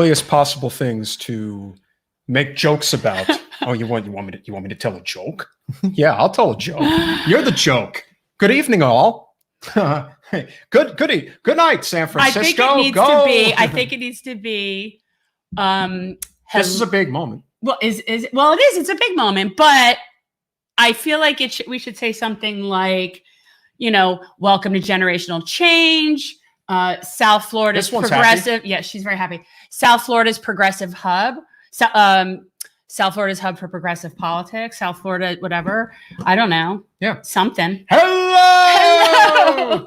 Earliest possible things to make jokes about. Oh, you want me to tell a joke? Yeah, I'll tell a joke. You're the joke. Good evening, all. Good night, San Francisco. I think it needs to be. This is a big moment. Well, it is. It's a big moment, but I feel like we should say something like, welcome to generational change. South Florida's progressive. Happy. Yeah, she's very happy. South Florida's progressive hub. South Florida's hub for progressive politics. South Florida, whatever. I don't know. Yeah. Something. Hello.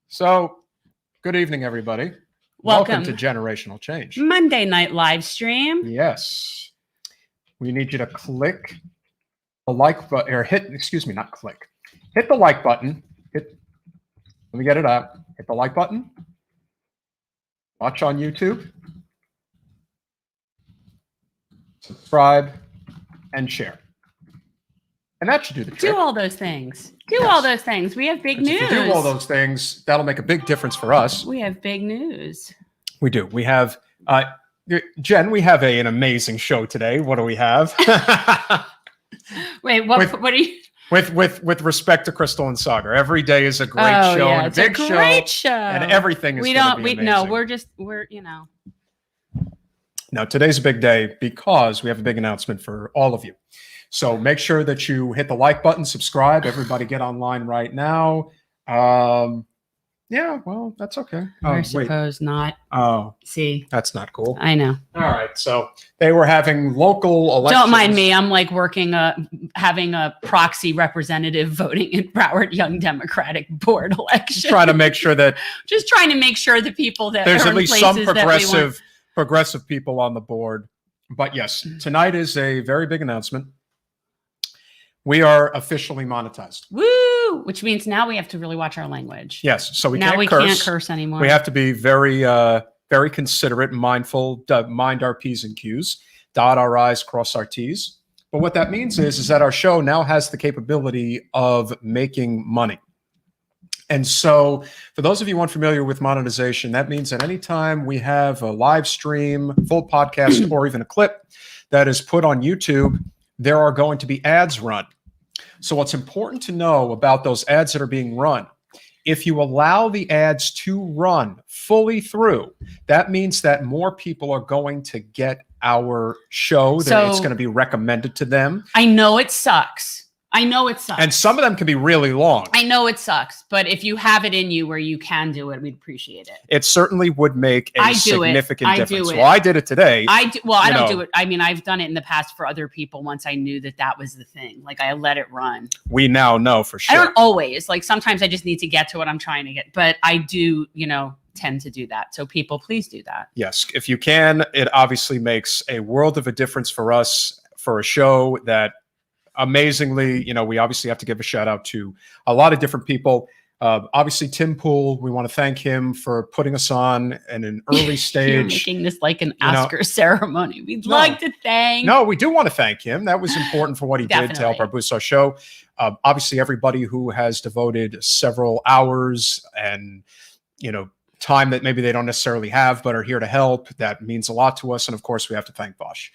So, good evening, everybody. Welcome to Generational Change. Monday night live stream. Yes. We need you to click the like button, or hit the like button. Let me get it out. Hit the like button. Watch on YouTube. Subscribe and share. And that should do the trick. Do all those things. All those things. We have big news. If you do all those things, that'll make a big difference for us. We have big news. We do. We have, Jen, we have an amazing show today. What do we have? Wait, what are you... With respect to Crystal and Sagar, every day is a great show and a big show, and everything is going to be amazing. No, we're. Now, today's a big day because we have a big announcement for all of you. So make sure that you hit the like button, subscribe. Everybody get online right now. Yeah, well, that's okay. I suppose not. Oh, see, that's not cool. I know. All right, so they were having local elections. Don't mind me. I'm like having a proxy representative voting in Broward Young Democratic Board election. Trying to make sure that the people that there's are at least some progressive people on the board. But yes, tonight is a very big announcement. We are officially monetized. Woo! Which means now we have to really watch our language. Yes, so we can't curse anymore. We have to be very, very considerate, mindful, mind our P's and Q's, dot our I's, cross our T's. But what that means is that our show now has the capability of making money. And so for those of you unfamiliar with monetization, that means that anytime we have a live stream, full podcast, or even a clip that is put on YouTube, there are going to be ads run. So what's important to know about those ads that are being run, if you allow the ads to run fully through, that means that more people are going to get our show, that it's going to be recommended to them. I know it sucks. And some of them can be really long. I know it sucks, but if you have it in you where you can do it, we'd appreciate it. It certainly would make a significant difference. Well, I did it today. I don't do it. I mean, I've done it in the past for other people once I knew that was the thing. Like, I let it run. We now know for sure. I don't always. Like, sometimes I just need to get to what I'm trying to get. But I do, tend to do that. So people, please do that. Yes. If you can, it obviously makes a world of a difference for us, for a show that amazingly, we obviously have to give a shout out to a lot of different people. Obviously, Tim Pool, we want to thank him for putting us on in an early stage. You're making this like an Oscar ceremony. We'd like to thank. No, we do want to thank him. That was important for what he did to help our boost our show. Obviously, everybody who has devoted several hours and, time that maybe they don't necessarily have, but are here to help. That means a lot to us. And of course, we have to thank Bosch.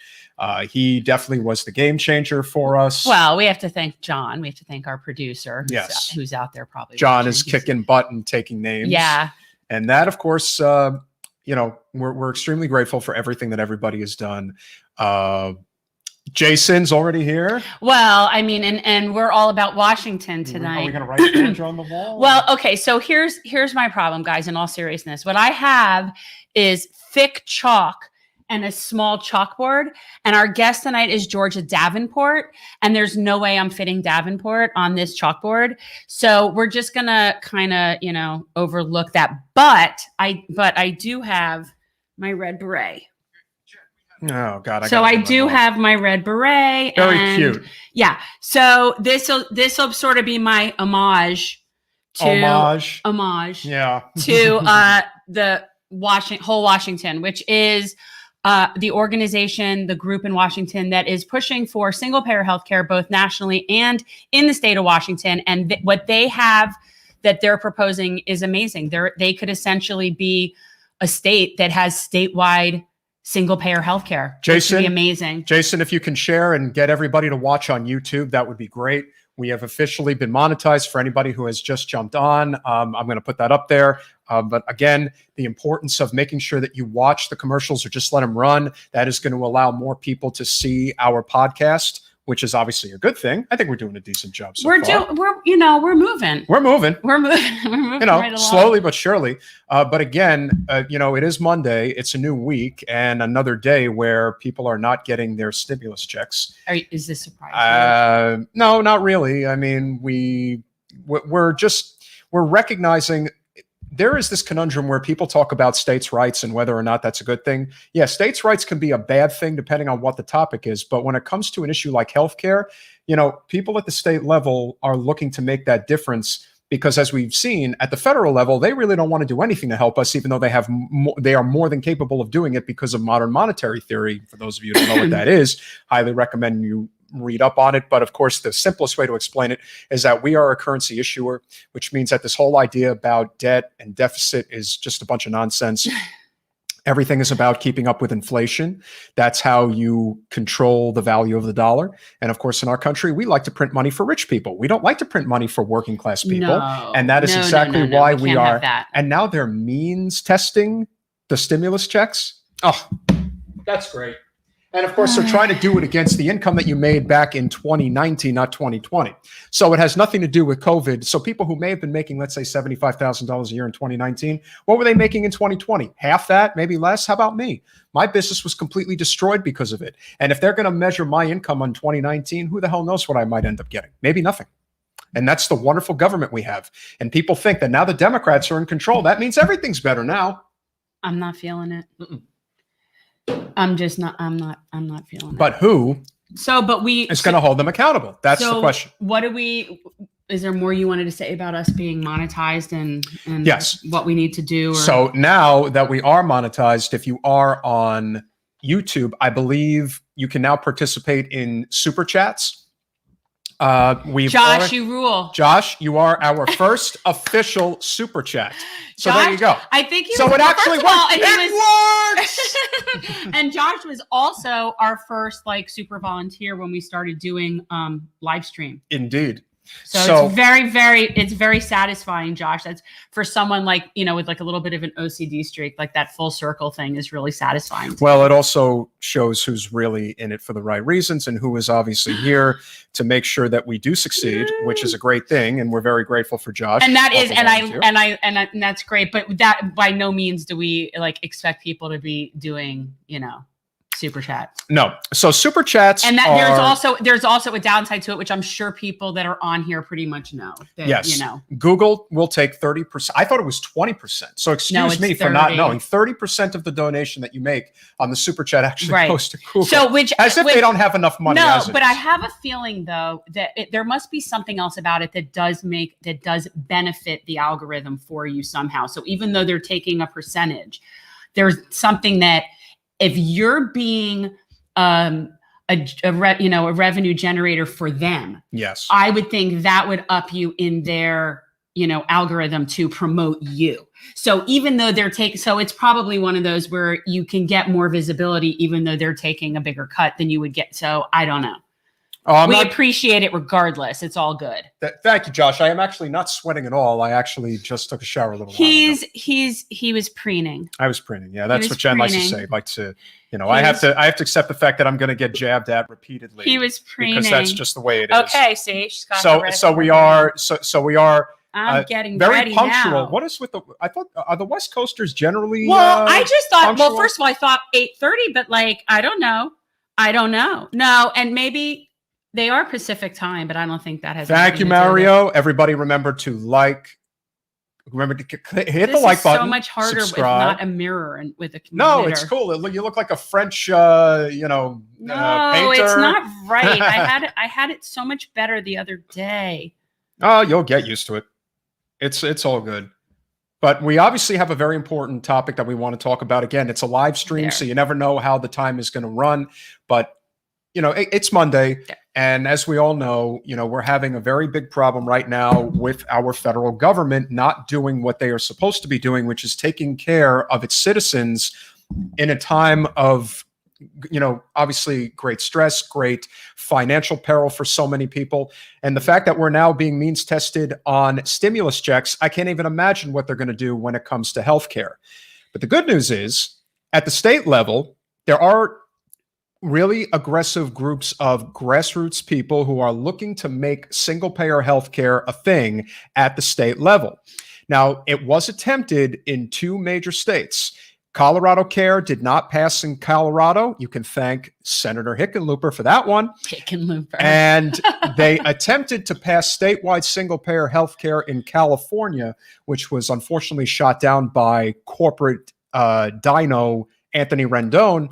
He definitely was the game changer for us. Well, we have to thank John. We have to thank our producer, who's out there probably. John is kicking butt and taking names. Yeah. And that, of course, we're extremely grateful for everything that everybody has done. Jason's already here. Well, I mean, and we're all about Washington tonight. Are we going to write the picture on the wall? Well, okay. So here's my problem, guys, in all seriousness. What I have is thick chalk and a small chalkboard. And our guest tonight is Georgia Davenport. And there's no way I'm fitting Davenport on this chalkboard. So we're just going to kind of, overlook that. But I do have my red beret. Oh God! I do have my red beret. Very cute. Yeah. So this'll sort of be my homage. Yeah. To the whole Washington, which is the organization, the group in Washington that is pushing for single-payer healthcare both nationally and in the state of Washington. And what they have that they're proposing is amazing. They could essentially be a state that has statewide single payer healthcare. Jason, which would be amazing. Jason, if you can share and get everybody to watch on YouTube, that would be great. We have officially been monetized for anybody who has just jumped on. I'm going to put that up there. But again, the importance of making sure that you watch the commercials or just let them run, that is going to allow more people to see our podcast, which is obviously a good thing. I think we're doing a decent job so far. We're moving. We're moving. We're moving right along. Slowly but surely. But again, it is Monday. It's a new week and another day where people are not getting their stimulus checks. Is this surprising? No, not really. I mean, we're recognizing there is this conundrum where people talk about states' rights and whether or not that's a good thing. Yeah, states' rights can be a bad thing depending on what the topic is. But when it comes to an issue like healthcare, people at the state level are looking to make that difference because, as we've seen at the federal level, they really don't want to do anything to help us, even though they are more than capable of doing it because of modern monetary theory. For those of you who don't know what that is, highly recommend you read up on it. But of course, the simplest way to explain it is that we are a currency issuer, which means that this whole idea about debt and deficit is just a bunch of nonsense. Everything is about keeping up with inflation. That's how you control the value of the dollar. And of course, in our country, we like to print money for rich people. We don't like to print money for working class people. And that is exactly why we are. And now they're means testing the stimulus checks. Oh, that's great. And of course, they're trying to do it against the income that you made back in 2019, not 2020. So it has nothing to do with COVID. So people who may have been making, let's say, $75,000 a year in 2019, what were they making in 2020? Half that, maybe less? How about me? My business was completely destroyed because of it. And if they're going to measure my income on 2019, who the hell knows what I might end up getting? Maybe nothing. And that's the wonderful government we have. And people think that now the Democrats are in control. That means everything's better now. I'm not feeling it. I'm not feeling it. But who is going to hold them accountable? That's the question. Is there more you wanted to say about us being monetized and yes, what we need to do? So now that we are monetized, if you are on YouTube, I believe you can now participate in super chats. You rule. Josh, you are our first official super chat. So Josh, there you go. I think it actually works. It works. And Josh was also our first super volunteer when we started doing live stream. Indeed. So it's very satisfying, Josh. That's for someone with a little bit of an OCD streak, that full circle thing is really satisfying. Well, it also shows who's really in it for the right reasons and who is obviously here to make sure that we do succeed, which is a great thing. And we're very grateful for Josh. And that is, and that's great. But that by no means do we expect people to be doing, super chat. No. So super chats. And there's also a downside to it, which I'm sure people that are on here pretty much know. That, yes. Google will take 30%. I thought it was 20%. So excuse me for not knowing. 30% of the donation that you make on the super chat actually goes to Google. So as if they don't have enough money. No, but I have a feeling though that there must be something else about it that does benefit the algorithm for you somehow. So even though they're taking a percentage, there's something that if you're being a revenue generator for them, yes, I would think that would up you in their algorithm to promote you. So even though so it's probably one of those where you can get more visibility even though they're taking a bigger cut than you would get. So I don't know. We appreciate it regardless. It's all good. Thank you, Josh. I am actually not sweating at all. I actually just took a shower a little while ago. He was preening. I was preening. Yeah, that's what Jen likes to say. I have to accept the fact that I'm going to get jabbed at repeatedly. He was preening because that's just the way it is. Okay, see, she's got so we are. I'm getting very ready punctual. now. What is with I thought are the West Coasters generally? Well, I just thought. punctual? Well, first of all, I thought 8:30, but I don't know. No, and maybe. They are Pacific time, but I don't think that has. Thank you, Mario. Everybody, remember to Remember to hit the like button. So much harder subscribe. With not a mirror and with a computer. No, it's cool. You look like a French, no, painter. It's not right. I had it so much better the other day. Oh, you'll get used to it. It's all good. But we obviously have a very important topic that we want to talk about. Again, it's a live stream, so you never know how the time is going to run. But it's Monday. Yeah. And as we all know, we're having a very big problem right now with our federal government not doing what they are supposed to be doing, which is taking care of its citizens in a time of, obviously great stress, great financial peril for so many people. And the fact that we're now being means tested on stimulus checks, I can't even imagine what they're going to do when it comes to healthcare. But the good news is, at the state level, there are really aggressive groups of grassroots people who are looking to make single-payer healthcare a thing at the state level. Now, it was attempted in 2 major states. Colorado Care did not pass in Colorado. You can thank Senator Hickenlooper for that one. Hickenlooper. And they attempted to pass statewide single-payer healthcare in California, which was unfortunately shot down by corporate dino Anthony Rendon.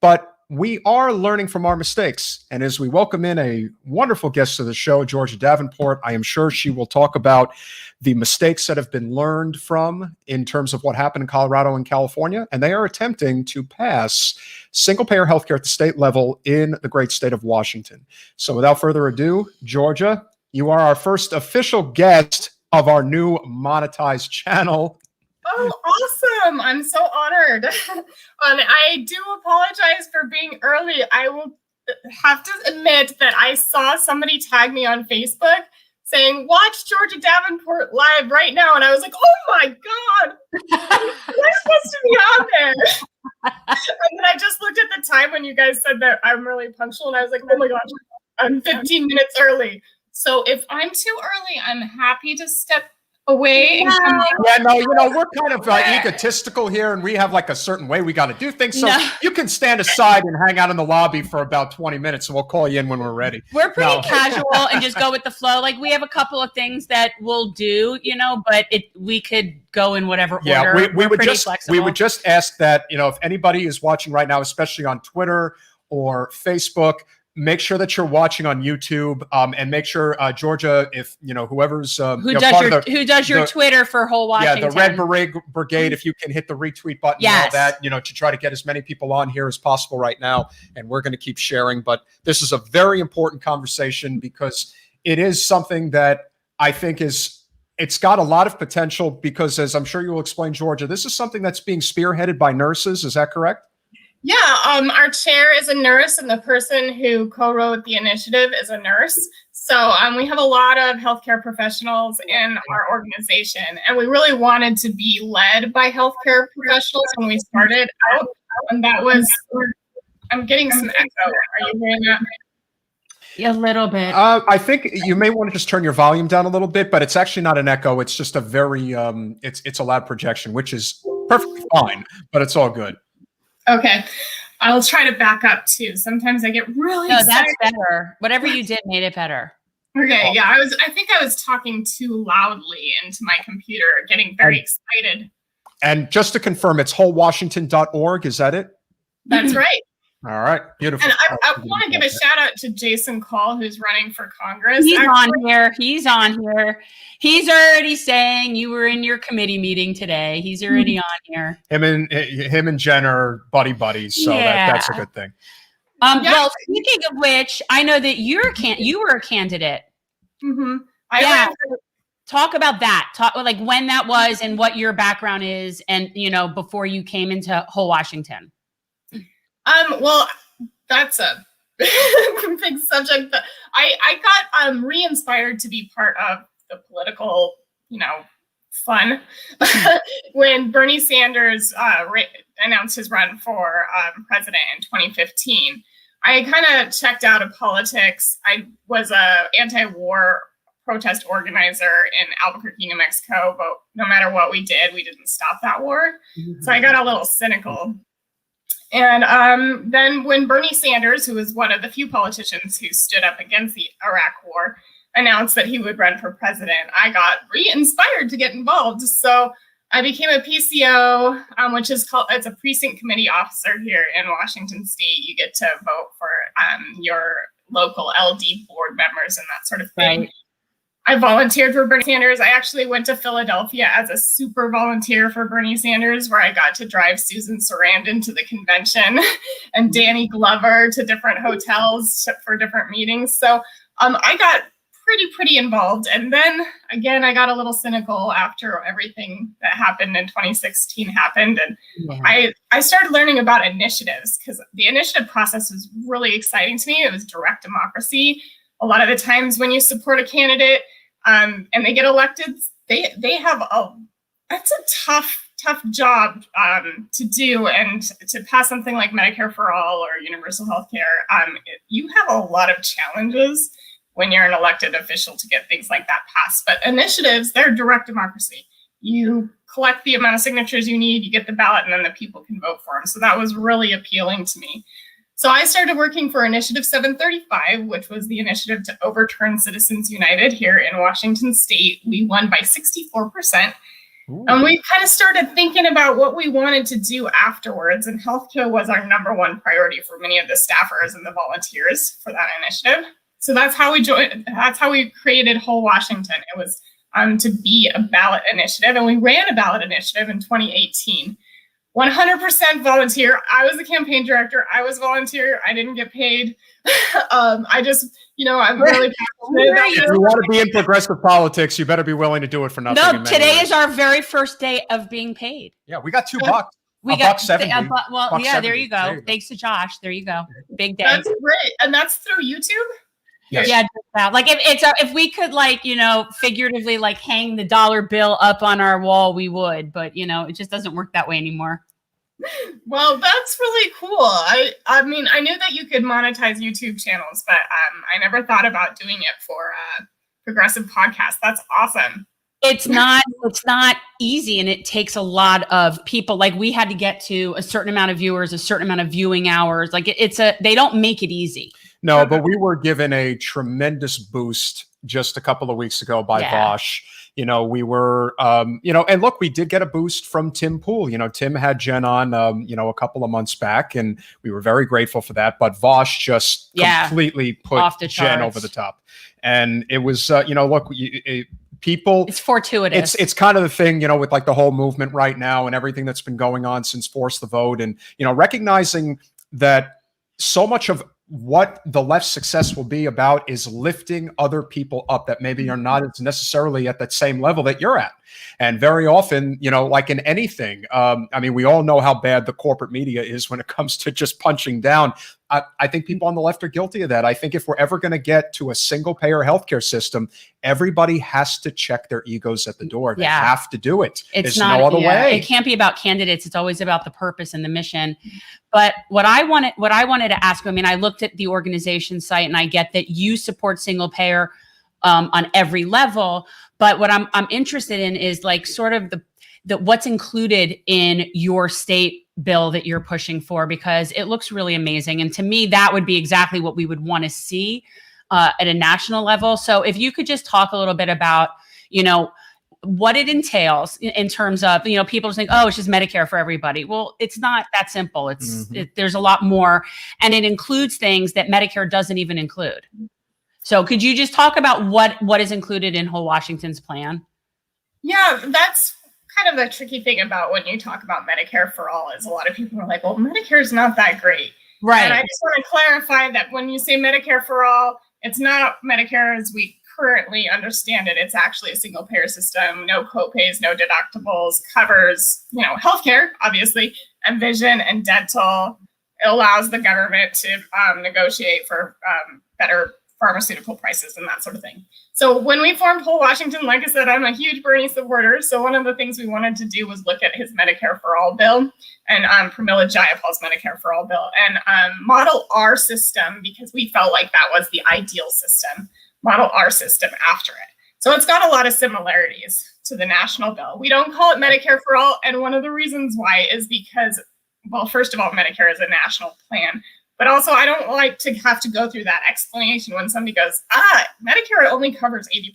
But we are learning from our mistakes. And as we welcome in a wonderful guest to the show, Georgia Davenport, I am sure she will talk about the mistakes that have been learned from in terms of what happened in Colorado and California. And they are attempting to pass single-payer healthcare at the state level in the great state of Washington. So without further ado, Georgia, you are our first official guest of our new monetized channel. Oh, awesome. I'm so honored. And I do apologize for being early. I will have to admit that I saw somebody tag me on Facebook saying, watch Georgia Davenport live right now. And I was like, oh my God, I'm supposed to be on there. And then I just looked at the time when you guys said that I'm really punctual. And I was like, oh my gosh, I'm 15 minutes early. So if I'm too early, I'm happy to step away. And come we're kind of egotistical here, and we have like a certain way we got to do things. So you can stand aside and hang out in the lobby for about 20 minutes, and we'll call you in when we're ready. We're pretty casual and just go with the flow. Like, we have a couple of things that we'll do, but we could go in whatever order. Yeah, we flexible. would just ask that, if anybody is watching right now, especially on Twitter or Facebook, make sure that you're watching on YouTube, and make sure, Georgia, if whoever's who does your Twitter for whole Washington. Yeah, the Red Beret Brigade. If you can hit the retweet button, and all that, to try to get as many people on here as possible right now. And we're going to keep sharing. But this is a very important conversation because it is something that I think it's got a lot of potential. Because, as I'm sure you will explain, Georgia, this is something that's being spearheaded by nurses. Is that correct? Yeah, our chair is a nurse, and the person who co-wrote the initiative is a nurse. So we have a lot of healthcare professionals in our organization, and we really wanted to be led by healthcare professionals when we started out. And that was, I'm getting some echo. Are you hearing that? A little bit. I think you may want to just turn your volume down a little bit, but it's actually not an echo. It's just a very, it's a loud projection, which is perfectly fine, but it's all good. Okay, I'll try to back up too. Sometimes I get really excited. That's better. Whatever you did made it better. Okay, yeah, I think I was talking too loudly into my computer, getting very excited. And just to confirm, it's wholewashington.org. Is that it? That's right. All right, beautiful. And I want to give a shout out to Jason Call, who's running for Congress. He's on here. He's already saying you were in your committee meeting today. He's already on here. Him and Jen are buddies, so that's a good thing. Well, speaking of which, I know that you were a candidate. Mm-hmm. Talk about that. Talk like when that was and what your background is, and before you came into whole Washington. Well, that's a big subject. But I got re-inspired to be part of the political, fun when Bernie Sanders announced his run for president in 2015. I kind of checked out of politics. I was a anti-war protest organizer in Albuquerque, New Mexico, but no matter what we did, we didn't stop that war. Mm-hmm. So I got a little cynical. And then when Bernie Sanders, who was one of the few politicians who stood up against the Iraq war, announced that he would run for president, I got re-inspired to get involved. So I became a PCO, which is it's a precinct committee officer here in Washington State. You get to vote for your local LD board members and that sort of thing. Right. I volunteered for Bernie Sanders. I actually went to Philadelphia as a super volunteer for Bernie Sanders, where I got to drive Susan Sarandon to the convention and Danny Glover to different hotels for different meetings. So I got pretty involved. And then again, I got a little cynical after everything that happened in 2016 happened. And I started learning about initiatives, because the initiative process was really exciting to me. It was direct democracy. A lot of the times when you support a candidate and they get elected, they have that's a tough job to do, and to pass something like Medicare for all or universal health care. You have a lot of challenges when you're an elected official to get things like that passed. But initiatives, they're direct democracy. You collect the amount of signatures you need, you get the ballot, and then the people can vote for them. So that was really appealing to me. So I started working for Initiative 735, which was the initiative to overturn Citizens United here in Washington State. We won by 64%. Ooh. And we kind of started thinking about what we wanted to do afterwards. And healthcare was our #1 priority for many of the staffers and the volunteers for that initiative. So that's how we joined. That's how we created Whole Washington. It was to be a ballot initiative. And we ran a ballot initiative in 2018. 100% volunteer. I was the campaign director. I was volunteer. I didn't get paid. I just, I'm really passionate about If you want to be in progressive politics, you better be willing to do it for nothing. No, today is our very first day of being paid. Yeah, we got $2. We got $1.70. Well, yeah, there you go. Thanks to Josh. There you go. Big day. That's great. And that's through YouTube? Yes. Yeah, just that. Like if we could figuratively hang the dollar bill up on our wall, we would, but it just doesn't work that way anymore. Well, that's really cool. I mean, I knew that you could monetize YouTube channels, but I never thought about doing it for progressive podcasts. That's awesome. It's not easy, and it takes a lot of people. Like, we had to get to a certain amount of viewers, a certain amount of viewing hours. Like, they don't make it easy. No, but we were given a tremendous boost just a couple of weeks ago by Vosh. We were, and look, we did get a boost from Tim Pool. Tim had Jen on, a couple of months back, and we were very grateful for that. But Vosh just completely put Jen over the top. And it was, look, people, it's fortuitous. It's kind of the thing, with the whole movement right now and everything that's been going on since Force the Vote, and, recognizing that so much of what the left's success will be about is lifting other people up that maybe are not as necessarily at that same level that you're at. And very often, like in anything, we all know how bad the corporate media is when it comes to just punching down. I think people on the left are guilty of that. I think if we're ever going to get to a single payer healthcare system, everybody has to check their egos at the door. They have to do it. There's no other way. It can't be about candidates. It's always about the purpose and the mission. But what I wanted to ask, I looked at the organization site, and I get that you support single payer on every level. But what I'm interested in is sort of the what's included in your state bill that you're pushing for, because it looks really amazing. And to me, that would be exactly what we would want to see at a national level. So if you could just talk a little bit about, what it entails in terms of, people just think, oh, it's just Medicare for everybody. Well, it's not that simple. There's a lot more, and it includes things that Medicare doesn't even include. So could you just talk about what is included in Whole Washington's plan? Yeah, that's kind of the tricky thing about when you talk about Medicare for all, is a lot of people are like, well, Medicare is not that great. Right. And I just want to clarify that when you say Medicare for all, it's not Medicare as we currently understand it. It's actually a single payer system, no copays, no deductibles, covers, healthcare, obviously, and vision and dental. It allows the government to negotiate for better pharmaceutical prices and that sort of thing. So when we formed Whole Washington, like I said, I'm a huge Bernie supporter. So one of the things we wanted to do was look at his Medicare for All bill and Pramila Jayapal's Medicare for All bill, and model our system, because we felt like that was the ideal system, model our system after it. So it's got a lot of similarities to the national bill. We don't call it Medicare for All. And one of the reasons why is because, well, first of all, Medicare is a national plan. But also, I don't like to have to go through that explanation when somebody goes, Medicare only covers 80%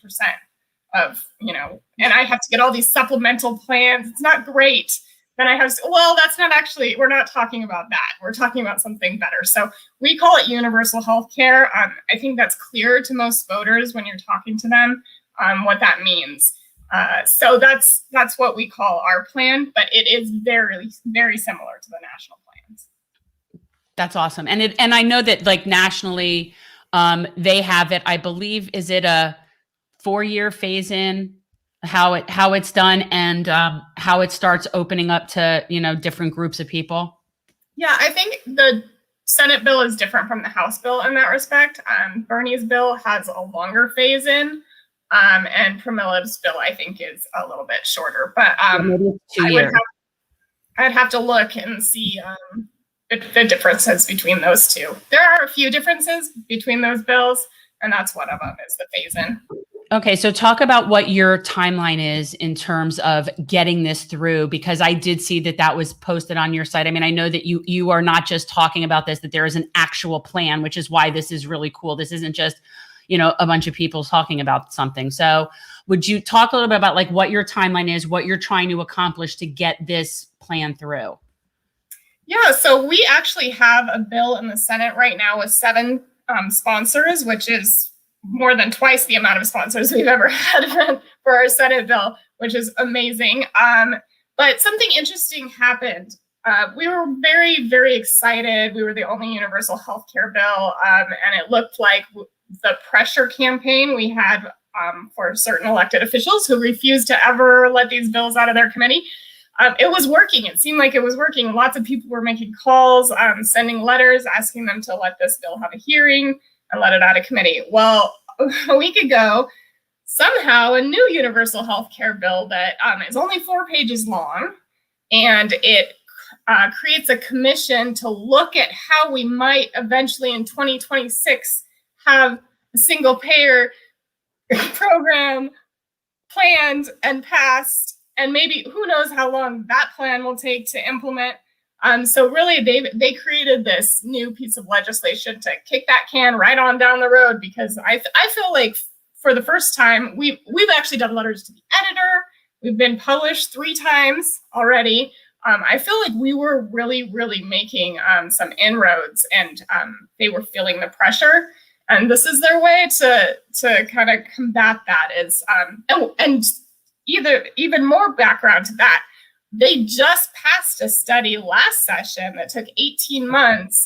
of, and I have to get all these supplemental plans. It's not great. Then I have, that's not actually, we're not talking about that. We're talking about something better. So we call it universal health care. I think that's clear to most voters when you're talking to them what that means. So that's what we call our plan, but it is very, very similar to the national plans. That's awesome. And I know that nationally, They have it, I believe, is it a 4-year phase in, how it's done, and how it starts opening up to, different groups of people? Yeah, I think the Senate bill is different from the House bill in that respect. Bernie's bill has a longer phase in, and Pramil's bill, I think, is a little bit shorter. But Maybe 2 years. I'd have to look and see the differences between those two. There are a few differences between those bills, and that's one of them is the phase in. Okay, so talk about what your timeline is in terms of getting this through, because I did see that was posted on your site. I mean, I know that you are not just talking about this, that there is an actual plan, which is why this is really cool. This isn't just, a bunch of people talking about something. So would you talk a little bit about like what your timeline is, what you're trying to accomplish to get this plan through? Yeah, so we actually have a bill in the Senate right now with 7 sponsors, which is more than twice the amount of sponsors we've ever had for our Senate bill, which is amazing. But something interesting happened. We were very, very excited. We were the only universal health care bill, and it looked like the pressure campaign we had for certain elected officials who refused to ever let these bills out of their committee. It was working. It seemed like it was working. Lots of people were making calls, sending letters, asking them to let this bill have a hearing and let it out of committee. Well, a week ago, somehow a new universal health care bill that is only 4 pages long, and it creates a commission to look at how we might eventually in 2026 have a single payer program planned and passed, and maybe who knows how long that plan will take to implement. So really, they created this new piece of legislation to kick that can right on down the road, because I feel like for the first time we've actually done letters to the editor. We've been published 3 times already. I feel like we were really, really making some inroads, and they were feeling the pressure. And this is their way to kind of combat that. Is and even more background to that. They just passed a study last session that took 18 months,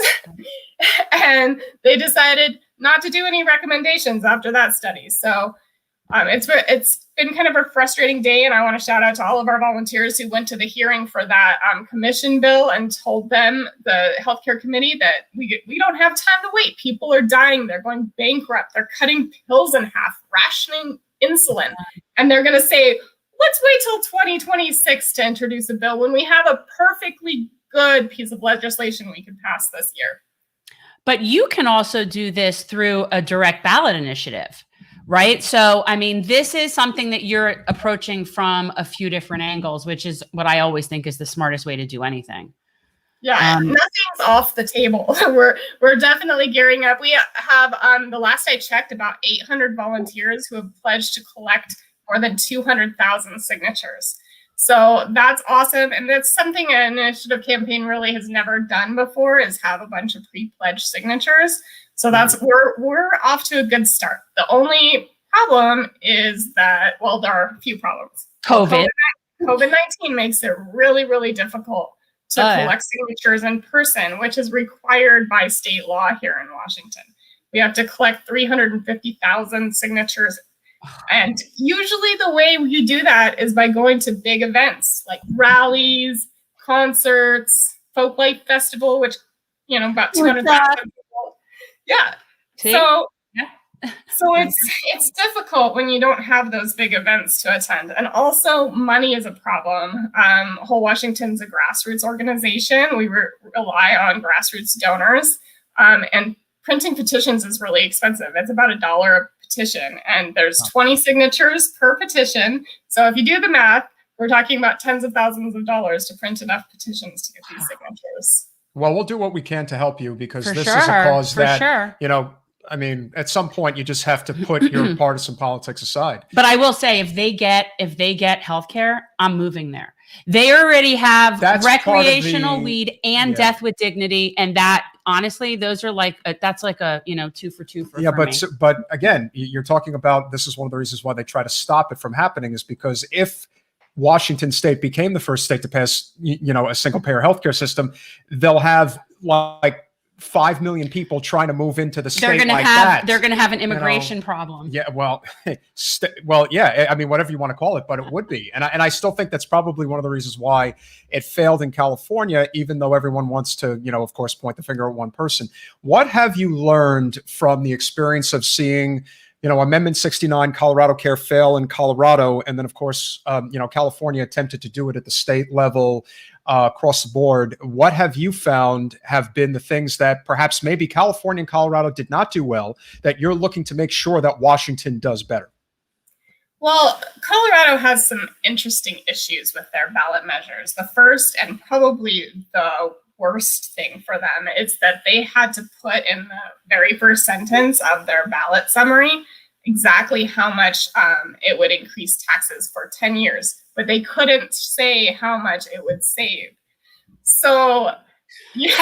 and they decided not to do any recommendations after that study. So it's been kind of a frustrating day, and I want to shout out to all of our volunteers who went to the hearing for that commission bill and told them, the healthcare committee, that we don't have time to wait. People are dying. They're going bankrupt. They're cutting pills in half, rationing insulin, and they're going to say, let's wait till 2026 to introduce a bill when we have a perfectly good piece of legislation we could pass this year. But you can also do this through a direct ballot initiative, right? So, I mean, this is something that you're approaching from a few different angles, which is what I always think is the smartest way to do anything. Yeah, nothing's off the table. We're definitely gearing up. We have, the last I checked, about 800 volunteers who have pledged to collect more than 200,000 signatures. So that's awesome. And that's something an initiative campaign really has never done before, is have a bunch of pre-pledged signatures. So that's, we're off to a good start. The only problem is that, well, there are a few problems. COVID-19 makes it really, really difficult to collect signatures in person, which is required by state law here in Washington. We have to collect 350,000 signatures. And usually the way you do that is by going to big events like rallies, concerts, Folk Life Festival, which, about 200,000 people. Yeah. So it's difficult when you don't have those big events to attend. And also money is a problem. Whole Washington's a grassroots organization. We rely on grassroots donors. And printing petitions is really expensive. It's about $1 a petition, and there's 20 signatures per petition. So if you do the math, we're talking about tens of thousands of dollars to print enough petitions to get these signatures. Well, we'll do what we can to help you, because this is a cause that, I mean, at some point you just have to put your partisan politics aside. But I will say, if they get healthcare, I'm moving there. They already have recreational weed and death with dignity, and that, honestly, those are like that's like a 2 for 2 for but again, you're talking about, this is one of the reasons why they try to stop it from happening, is because if Washington State became the first state to pass a single payer healthcare system, they'll have like 5 million people trying to move into the state They're going to like have that. they're going to have an immigration problem. Yeah, well, well, yeah. I mean, whatever you want to call it, but it would be, and I still think that's probably one of the reasons why it failed in California, even though everyone wants to, of course, point the finger at one person. What have you learned from the experience of seeing, Amendment 69, Colorado Care fail in Colorado, and then, of course, California attempted to do it at the state level across the board? What have you found have been the things that perhaps maybe California and Colorado did not do well that you're looking to make sure that Washington does better? Well, Colorado has some interesting issues with their ballot measures. The first and probably the worst thing for them is that they had to put in the very first sentence of their ballot summary exactly how much it would increase taxes for 10 years, but they couldn't say how much it would save. So yeah,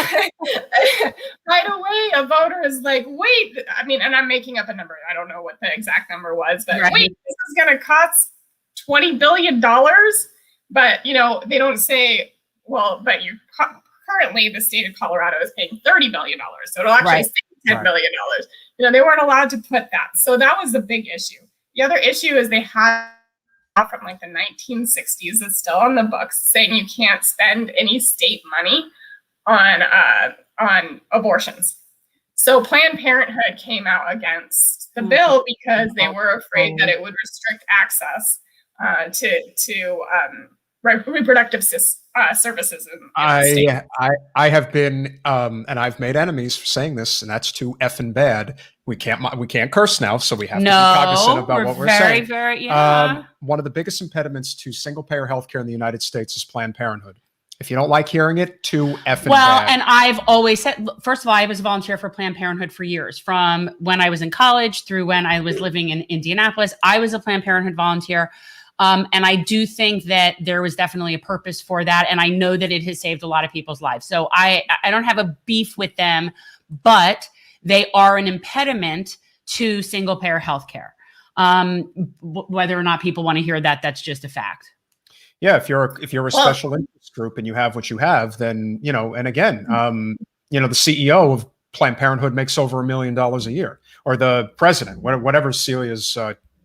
right away, a voter is like, wait, I mean, and I'm making up a number. I don't know what the exact number was, but Right. wait, this is going to cost $20 billion. But, they don't say, well, but currently the state of Colorado is paying $30 billion. So it'll actually Right. save $10 billion. They weren't allowed to put that. So that was the big issue. The other issue is they had from like the 1960s, it's still on the books, saying you can't spend any state money on abortions. So Planned Parenthood came out against the bill because they were afraid that it would restrict access to reproductive services. I have been, and I've made enemies for saying this, and that's too effing bad. We can't curse now, so we have to be cognizant about what we're saying. One of the biggest impediments to single-payer healthcare in the United States is Planned Parenthood. If you don't like hearing it, too effing bad. And I've always said, first of all, I was a volunteer for Planned Parenthood for years, from when I was in college through when I was living in Indianapolis. I was a Planned Parenthood volunteer. And I do think that there was definitely a purpose for that. And I know that it has saved a lot of people's lives. So I don't have a beef with them, but they are an impediment to single payer healthcare. Whether or not people want to hear that, that's just a fact. Yeah, if you're a special interest group and you have what you have, then, and again, the CEO of Planned Parenthood makes over $1 million a year, or the president, whatever Celia's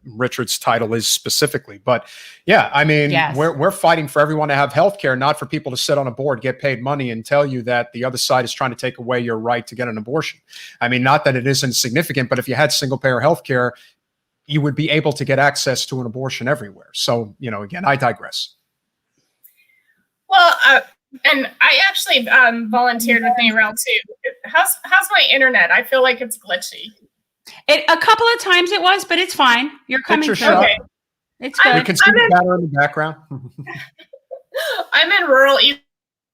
Richard's title is specifically. But yeah, I mean, Yes. we're fighting for everyone to have healthcare, not for people to sit on a board, get paid money, and tell you that the other side is trying to take away your right to get an abortion. I mean, not that it isn't significant, but if you had single payer healthcare, you would be able to get access to an abortion everywhere. So, again, I digress. Well, and I actually volunteered with NARAL too. How's my internet? I feel like it's glitchy. A couple of times it was, but it's fine. You're coming through. Okay. It's good. You can see the banner in the background. I'm in rural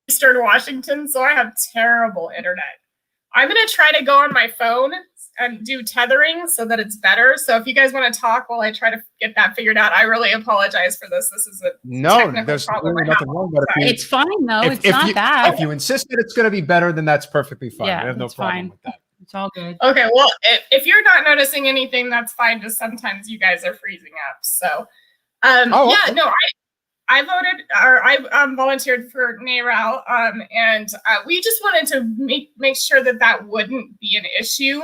Eastern Washington, so I have terrible internet. I'm going to try to go on my phone and do tethering so that it's better. So if you guys want to talk while I try to get that figured out, I really apologize for this. This is a there's problem. really nothing wrong with it. It's fine though. It's not bad. If you insist that it's going to be better, then that's perfectly fine. Yeah, I have no it's problem fine. with that. It's all good. Okay, well, if you're not noticing anything, that's fine. Just sometimes you guys are freezing up. So, okay. I voted, or I volunteered for NARAL, and we just wanted to make sure that wouldn't be an issue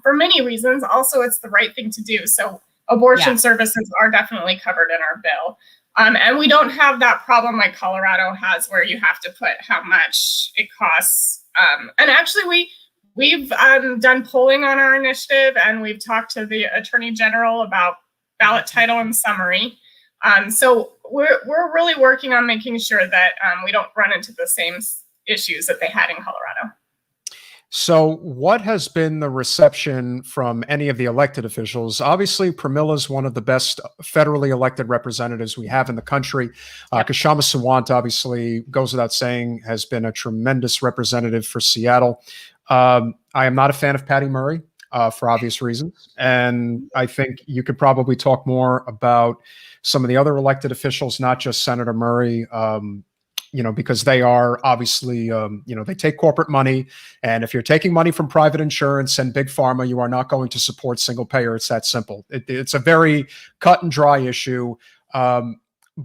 for many reasons. Also, it's the right thing to do. So abortion services are definitely covered in our bill. And we don't have that problem like Colorado has, where you have to put how much it costs. And actually, we've done polling on our initiative, and we've talked to the Attorney General about ballot title and summary. So we're really working on making sure that we don't run into the same issues that they had in Colorado. So what has been the reception from any of the elected officials? Obviously, Pramila is one of the best federally elected representatives we have in the country. Kshama Sawant, obviously, goes without saying, has been a tremendous representative for Seattle. I am not a fan of Patty Murray for obvious reasons. And I think you could probably talk more about some of the other elected officials, not just Senator Murray, because they are obviously, they take corporate money. And if you're taking money from private insurance and big pharma, you are not going to support single payer. It's that simple. It's a very cut and dry issue.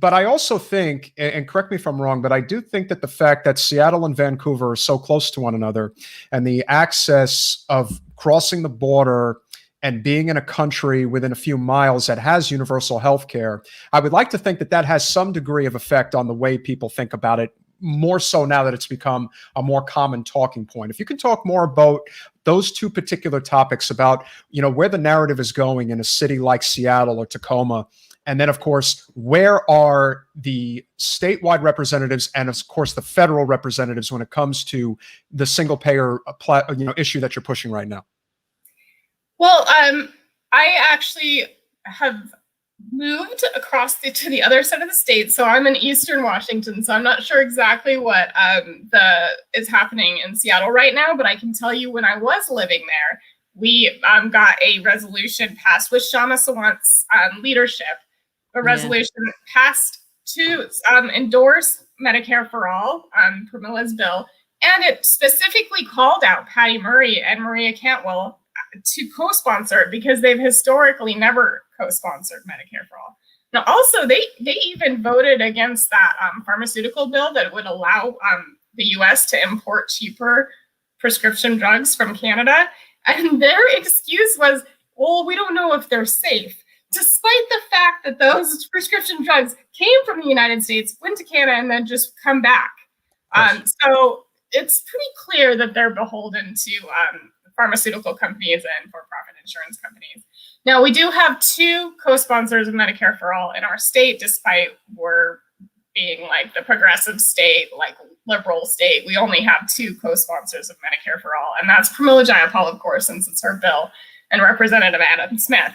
but I also think, and correct me if I'm wrong, but I do think that the fact that Seattle and Vancouver are so close to one another, and the access of crossing the border and being in a country within a few miles that has universal health care, I would like to think that that has some degree of effect on the way people think about it, more so now that it's become a more common talking point. If you can talk more about those two particular topics, about, you know, where the narrative is going in a city like Seattle or Tacoma, and then, of course, where are the statewide representatives and, of course, the federal representatives when it comes to the single payer issue that you're pushing right now? Well, I actually have moved across to the other side of the state, so I'm in Eastern Washington. So I'm not sure exactly what is happening in Seattle right now, but I can tell you when I was living there, we got a resolution passed with Shama Sawant's leadership. A resolution passed to endorse Medicare for All, Pramila's bill, and it specifically called out Patty Murray and Maria Cantwell to co-sponsor it because they've historically never co-sponsored Medicare for All. Now, also, they even voted against that pharmaceutical bill that would allow the U.S. to import cheaper prescription drugs from Canada, and their excuse was, well, we don't know if they're safe. Despite the fact that those prescription drugs came from the United States, went to Canada, and then just come back. So it's pretty clear that they're beholden to pharmaceutical companies and for-profit insurance companies. Now, we do have two co-sponsors of Medicare for All in our state, despite we're being like the progressive state, like liberal state. We only have two co-sponsors of Medicare for All, and that's Pramila Jayapal, of course, since it's her bill, and Representative Adam Smith,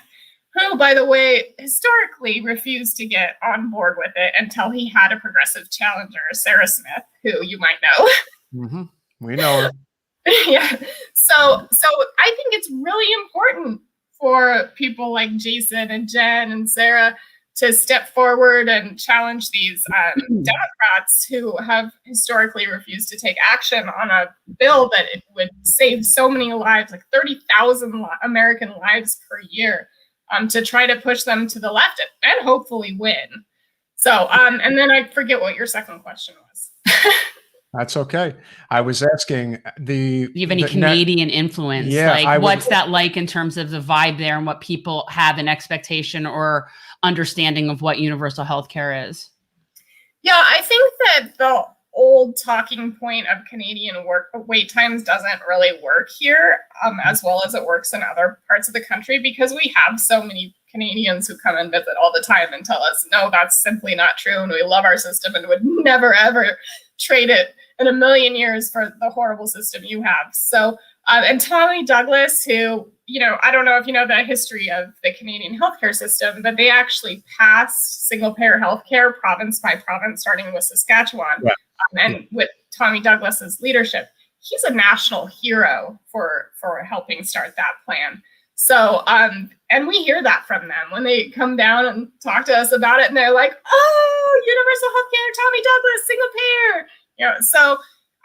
who, by the way, historically refused to get on board with it until he had a progressive challenger, Sarah Smith, who you might know. Mm-hmm. We know her. Yeah. So I think it's really important for people like Jason and Jen and Sarah to step forward and challenge these Democrats who have historically refused to take action on a bill that it would save so many lives, like 30,000 American lives per year. To try to push them to the left and hopefully win. So, and then I forget what your second question was. That's okay. I was asking do you have any Canadian influence? Yeah, like, what's that like in terms of the vibe there and what people have an expectation or understanding of what universal health care is? Yeah, I think that the old talking point of Canadian wait times doesn't really work here as well as it works in other parts of the country, because we have so many Canadians who come and visit all the time and tell us, no, that's simply not true, and we love our system and would never, ever trade it in a million years for the horrible system you have. So, and Tommy Douglas, who, you know, I don't know if you know the history of the Canadian healthcare system, but they actually passed single-payer healthcare province by province, starting with Saskatchewan. Right. And with Tommy Douglas's leadership, he's a national hero for helping start that plan. So, and we hear that from them when they come down and talk to us about it, and they're like, "Oh, universal healthcare, Tommy Douglas, single payer." You know, so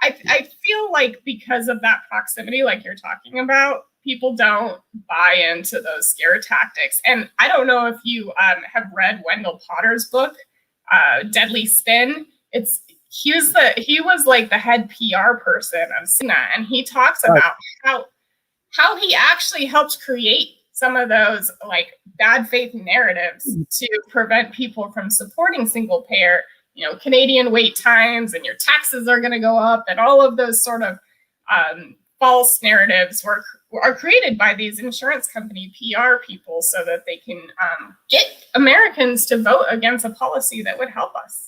I feel like because of that proximity, like you're talking about, people don't buy into those scare tactics. And I don't know if you have read Wendell Potter's book, Deadly Spin. He was like the head PR person of Cigna, and he talks about how he actually helped create some of those like bad faith narratives to prevent people from supporting single payer. You know, Canadian wait times and your taxes are going to go up, and all of those sort of false narratives are created by these insurance company PR people so that they can get Americans to vote against a policy that would help us.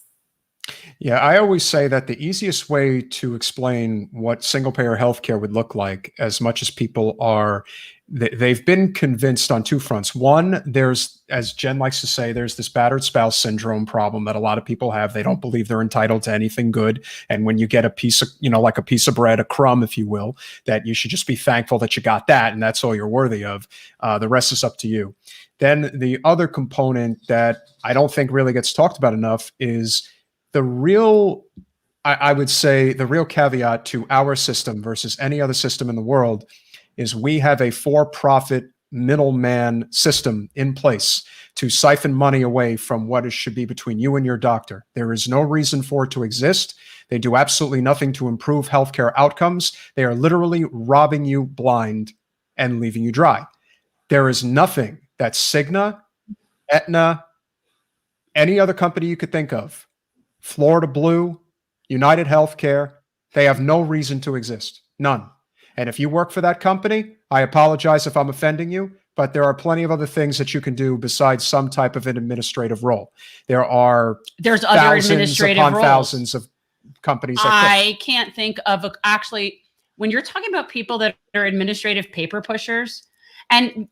Yeah, I always say that the easiest way to explain what single-payer healthcare would look like, as much as people are, they've been convinced on two fronts. One, there's, as Jen likes to say, there's this battered spouse syndrome problem that a lot of people have. They don't believe they're entitled to anything good. And when you get a piece of, you know, like a piece of bread, a crumb, if you will, that you should just be thankful that you got that, and that's all you're worthy of. The rest is up to you. Then the other component that I don't think really gets talked about enough is the real, I would say, the real caveat to our system versus any other system in the world is we have a for-profit middleman system in place to siphon money away from what it should be between you and your doctor. There is no reason for it to exist. They do absolutely nothing to improve healthcare outcomes. They are literally robbing you blind and leaving you dry. There is nothing that Cigna, Aetna, any other company you could think of, Florida Blue, United Healthcare, they have no reason to exist. None. And if you work for that company, I apologize if I'm offending you, but there are plenty of other things that you can do besides some type of an administrative role. There's other administrative roles. Thousands of companies. I can't think of actually, when you're talking about people that are administrative paper pushers, and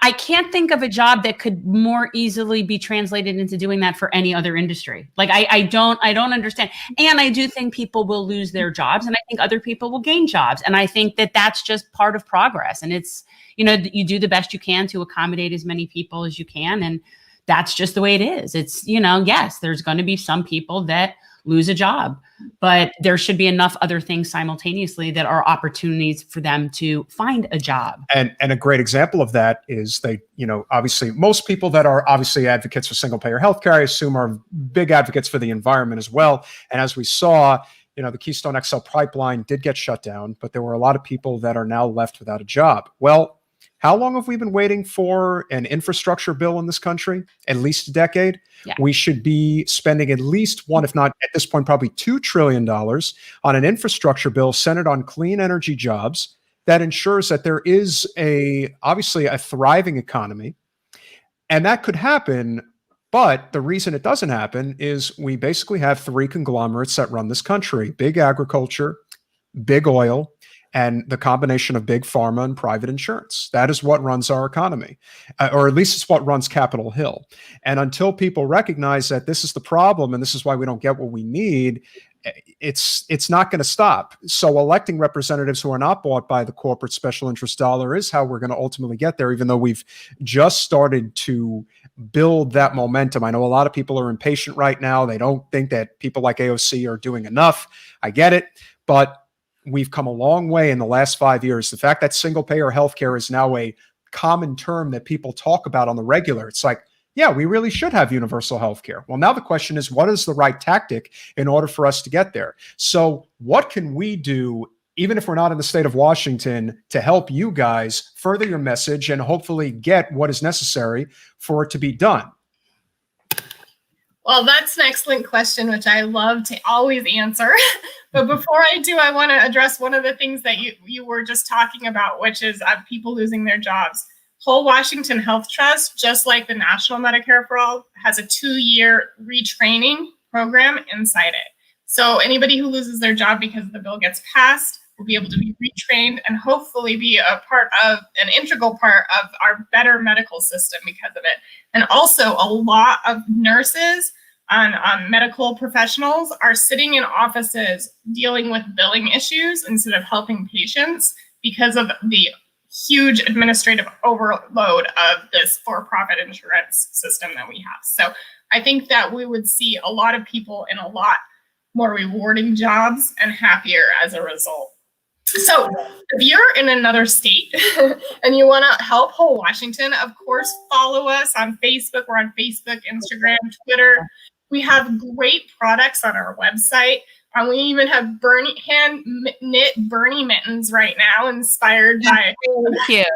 I can't think of a job that could more easily be translated into doing that for any other industry. Like I don't understand. And I do think people will lose their jobs, and I think other people will gain jobs. And I think that that's just part of progress. And it's, you do the best you can to accommodate as many people as you can. And that's just the way it is. It's, yes, there's going to be some people that lose a job, but there should be enough other things simultaneously that are opportunities for them to find a job. And a great example of that is obviously most people that are obviously advocates for single payer healthcare, I assume, are big advocates for the environment as well. And as we saw, the Keystone XL pipeline did get shut down, but there were a lot of people that are now left without a job. Well, how long have we been waiting for an infrastructure bill in this country? At least a decade. Yeah. We should be spending at least one, if not at this point, probably $2 trillion on an infrastructure bill centered on clean energy jobs that ensures that there is obviously a thriving economy. And that could happen. But the reason it doesn't happen is we basically have three conglomerates that run this country: big agriculture, big oil, and the combination of big pharma and private insurance. That is what runs our economy, or at least it's what runs Capitol Hill. And until people recognize that this is the problem and this is why we don't get what we need, it's not going to stop. So electing representatives who are not bought by the corporate special interest dollar is how we're going to ultimately get there, even though we've just started to build that momentum. I know a lot of people are impatient right now. They don't think that people like AOC are doing enough. I get it, but we've come a long way in the last 5 years. The fact that single payer healthcare is now a common term that people talk about on the regular, it's like, yeah, we really should have universal healthcare. Well, now the question is, what is the right tactic in order for us to get there? So what can we do, even if we're not in the state of Washington, to help you guys further your message and hopefully get what is necessary for it to be done? Well, that's an excellent question, which I love to always answer. But before I do, I want to address one of the things that you were just talking about, which is people losing their jobs. Whole Washington Health Trust, just like the National Medicare for All, has a 2-year retraining program inside it. So anybody who loses their job because the bill gets passed will be able to be retrained and hopefully be an integral part of our better medical system because of it. And also a lot of nurses and medical professionals are sitting in offices dealing with billing issues instead of helping patients because of the huge administrative overload of this for-profit insurance system that we have. So I think that we would see a lot of people in a lot more rewarding jobs and happier as a result. So if you're in another state and you want to help Whole Washington, of course, follow us on Facebook. We're on Facebook, Instagram, Twitter. We have great products on our website. We even have hand-knit Bernie mittens right now, inspired by... Really cute.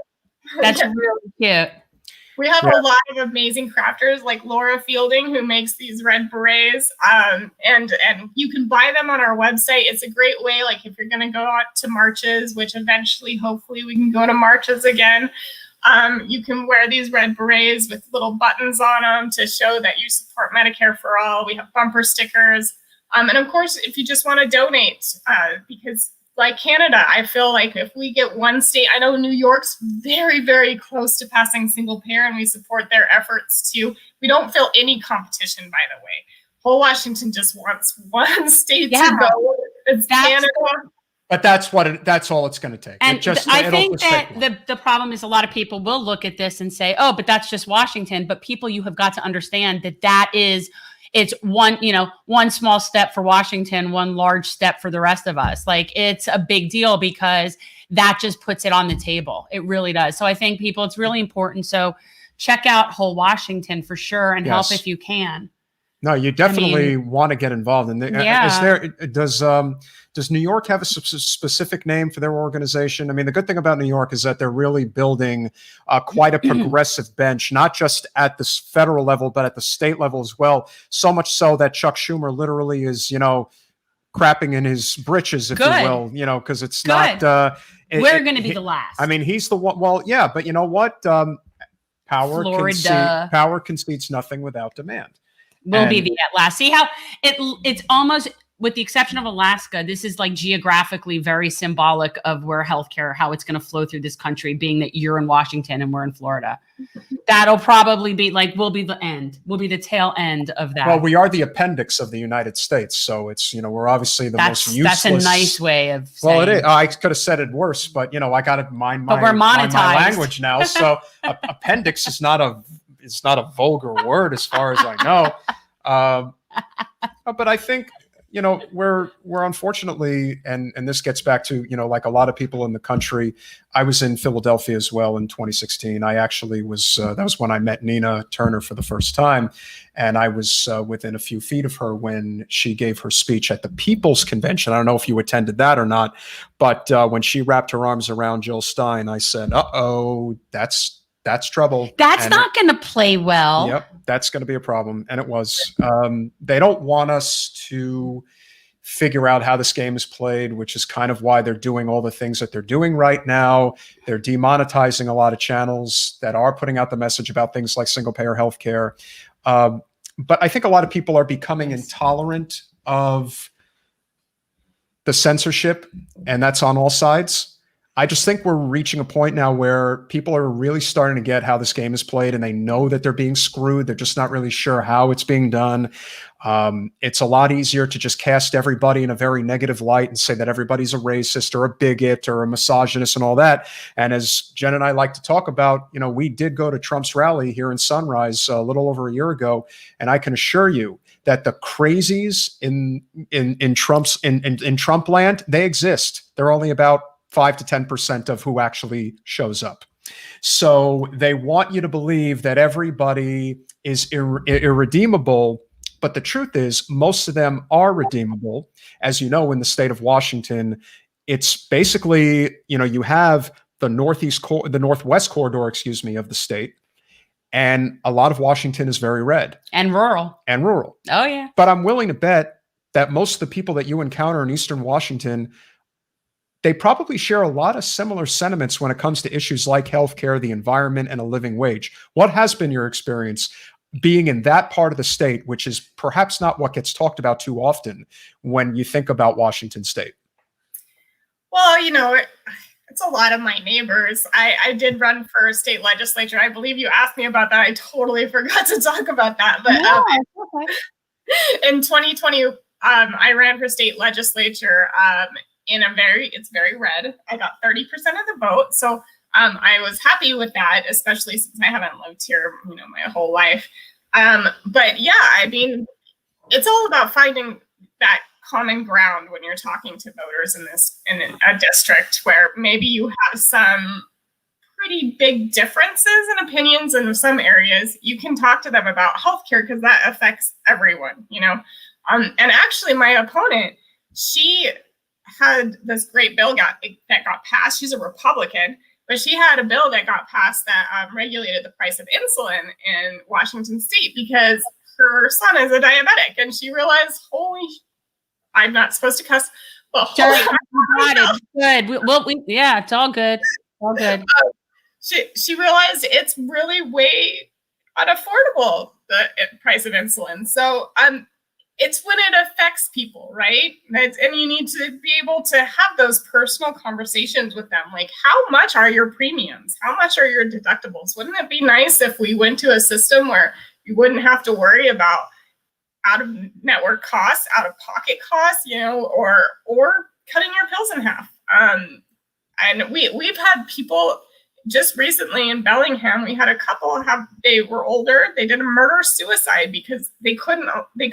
That's really cute. We have a lot of amazing crafters like Laura Fielding, who makes these red berets, and you can buy them on our website. It's a great way, like if you're going to go out to marches, which eventually, hopefully, we can go to marches again. You can wear these red berets with little buttons on them to show that you support Medicare for All. We have bumper stickers. And of course, if you just want to donate, because like Canada, I feel like if we get one state, I know New York's very, very close to passing single payer, and we support their efforts too. We don't feel any competition, by the way. Whole Washington just wants one state to go. It's Canada. But that's all it's going to take. And I think that the problem is a lot of people will look at this and say, oh, but that's just Washington. But people, you have got to understand that it's one small step for Washington, one large step for the rest of us. Like, it's a big deal because that just puts it on the table. It really does. So I think people, it's really important. So check out Whole Washington for sure and help if you can. No, you definitely want to get involved in does New York have a specific name for their organization? I mean, the good thing about New York is that they're really building quite a progressive bench, not just at the federal level, but at the state level as well. So much so that Chuck Schumer literally is, crapping in his britches, if you will, because it's not. We're going to be the last. I mean, he's the one. Well, yeah, but you know what? Power concedes nothing without demand. Will be the last. See how it's almost, with the exception of Alaska, this is like geographically very symbolic of where healthcare, how it's going to flow through this country, being that you're in Washington and we're in Florida. That'll probably be like, we'll be the end. We'll be the tail end of that. Well, we are the appendix of the United States. So it's, we're obviously the most useless. That's a nice way of saying. Well, it is. I could have said it worse, but I got to mind my language now. So appendix is not a vulgar word as far as I know. But I think, we're unfortunately, and this gets back to, like a lot of people in the country. I was in Philadelphia as well in 2016. I actually was, that was when I met Nina Turner for the first time. And I was within a few feet of her when she gave her speech at the People's Convention. I don't know if you attended that or not, but when she wrapped her arms around Jill Stein, I said, uh-oh, that's trouble. That's not going to play well. Yep, that's going to be a problem. And it was. They don't want us to figure out how this game is played, which is kind of why they're doing all the things that they're doing right now. They're demonetizing a lot of channels that are putting out the message about things like single-payer healthcare. But I think a lot of people are becoming intolerant of the censorship, and that's on all sides. I just think we're reaching a point now where people are really starting to get how this game is played, and they know that they're being screwed. They're just not really sure how it's being done. It's a lot easier to just cast everybody in a very negative light and say that everybody's a racist or a bigot or a misogynist and all that. And as Jen and I like to talk about, we did go to Trump's rally here in Sunrise a little over a year ago, and I can assure you that the crazies in Trump land, they exist. They're only about 5 to 10% of who actually shows up. So they want you to believe that everybody is irredeemable, but the truth is most of them are redeemable. As you know, in the state of Washington, it's basically, you have the northwest corridor, of the state, and a lot of Washington is very red. And rural. Oh, yeah. But I'm willing to bet that most of the people that you encounter in Eastern Washington, they probably share a lot of similar sentiments when it comes to issues like healthcare, the environment, and a living wage. What has been your experience being in that part of the state, which is perhaps not what gets talked about too often when you think about Washington State? Well, it's a lot of my neighbors. I did run for state legislature. I believe you asked me about that. I totally forgot to talk about that. But in 2020, I ran for state legislature. It's very red. I got 30% of the vote. So I was happy with that, especially since I haven't lived here, my whole life. But yeah, I mean, it's all about finding that common ground when you're talking to voters in a district where maybe you have some pretty big differences in opinions in some areas. You can talk to them about healthcare because that affects everyone, And actually, my opponent, she had this great bill that got passed. She's a Republican, but she had a bill that got passed that regulated the price of insulin in Washington State because her son is a diabetic, and she realized, I'm not supposed to cuss, but good. Yeah, it's all good. All good. She realized it's really way unaffordable, the price of insulin. So it's when it affects people, right? And you need to be able to have those personal conversations with them. Like, how much are your premiums? How much are your deductibles? Wouldn't it be nice if we went to a system where you wouldn't have to worry about out-of-network costs, out-of-pocket costs, or cutting your pills in half? And we've had people just recently in Bellingham. We had a couple they were older. They did a murder-suicide because they could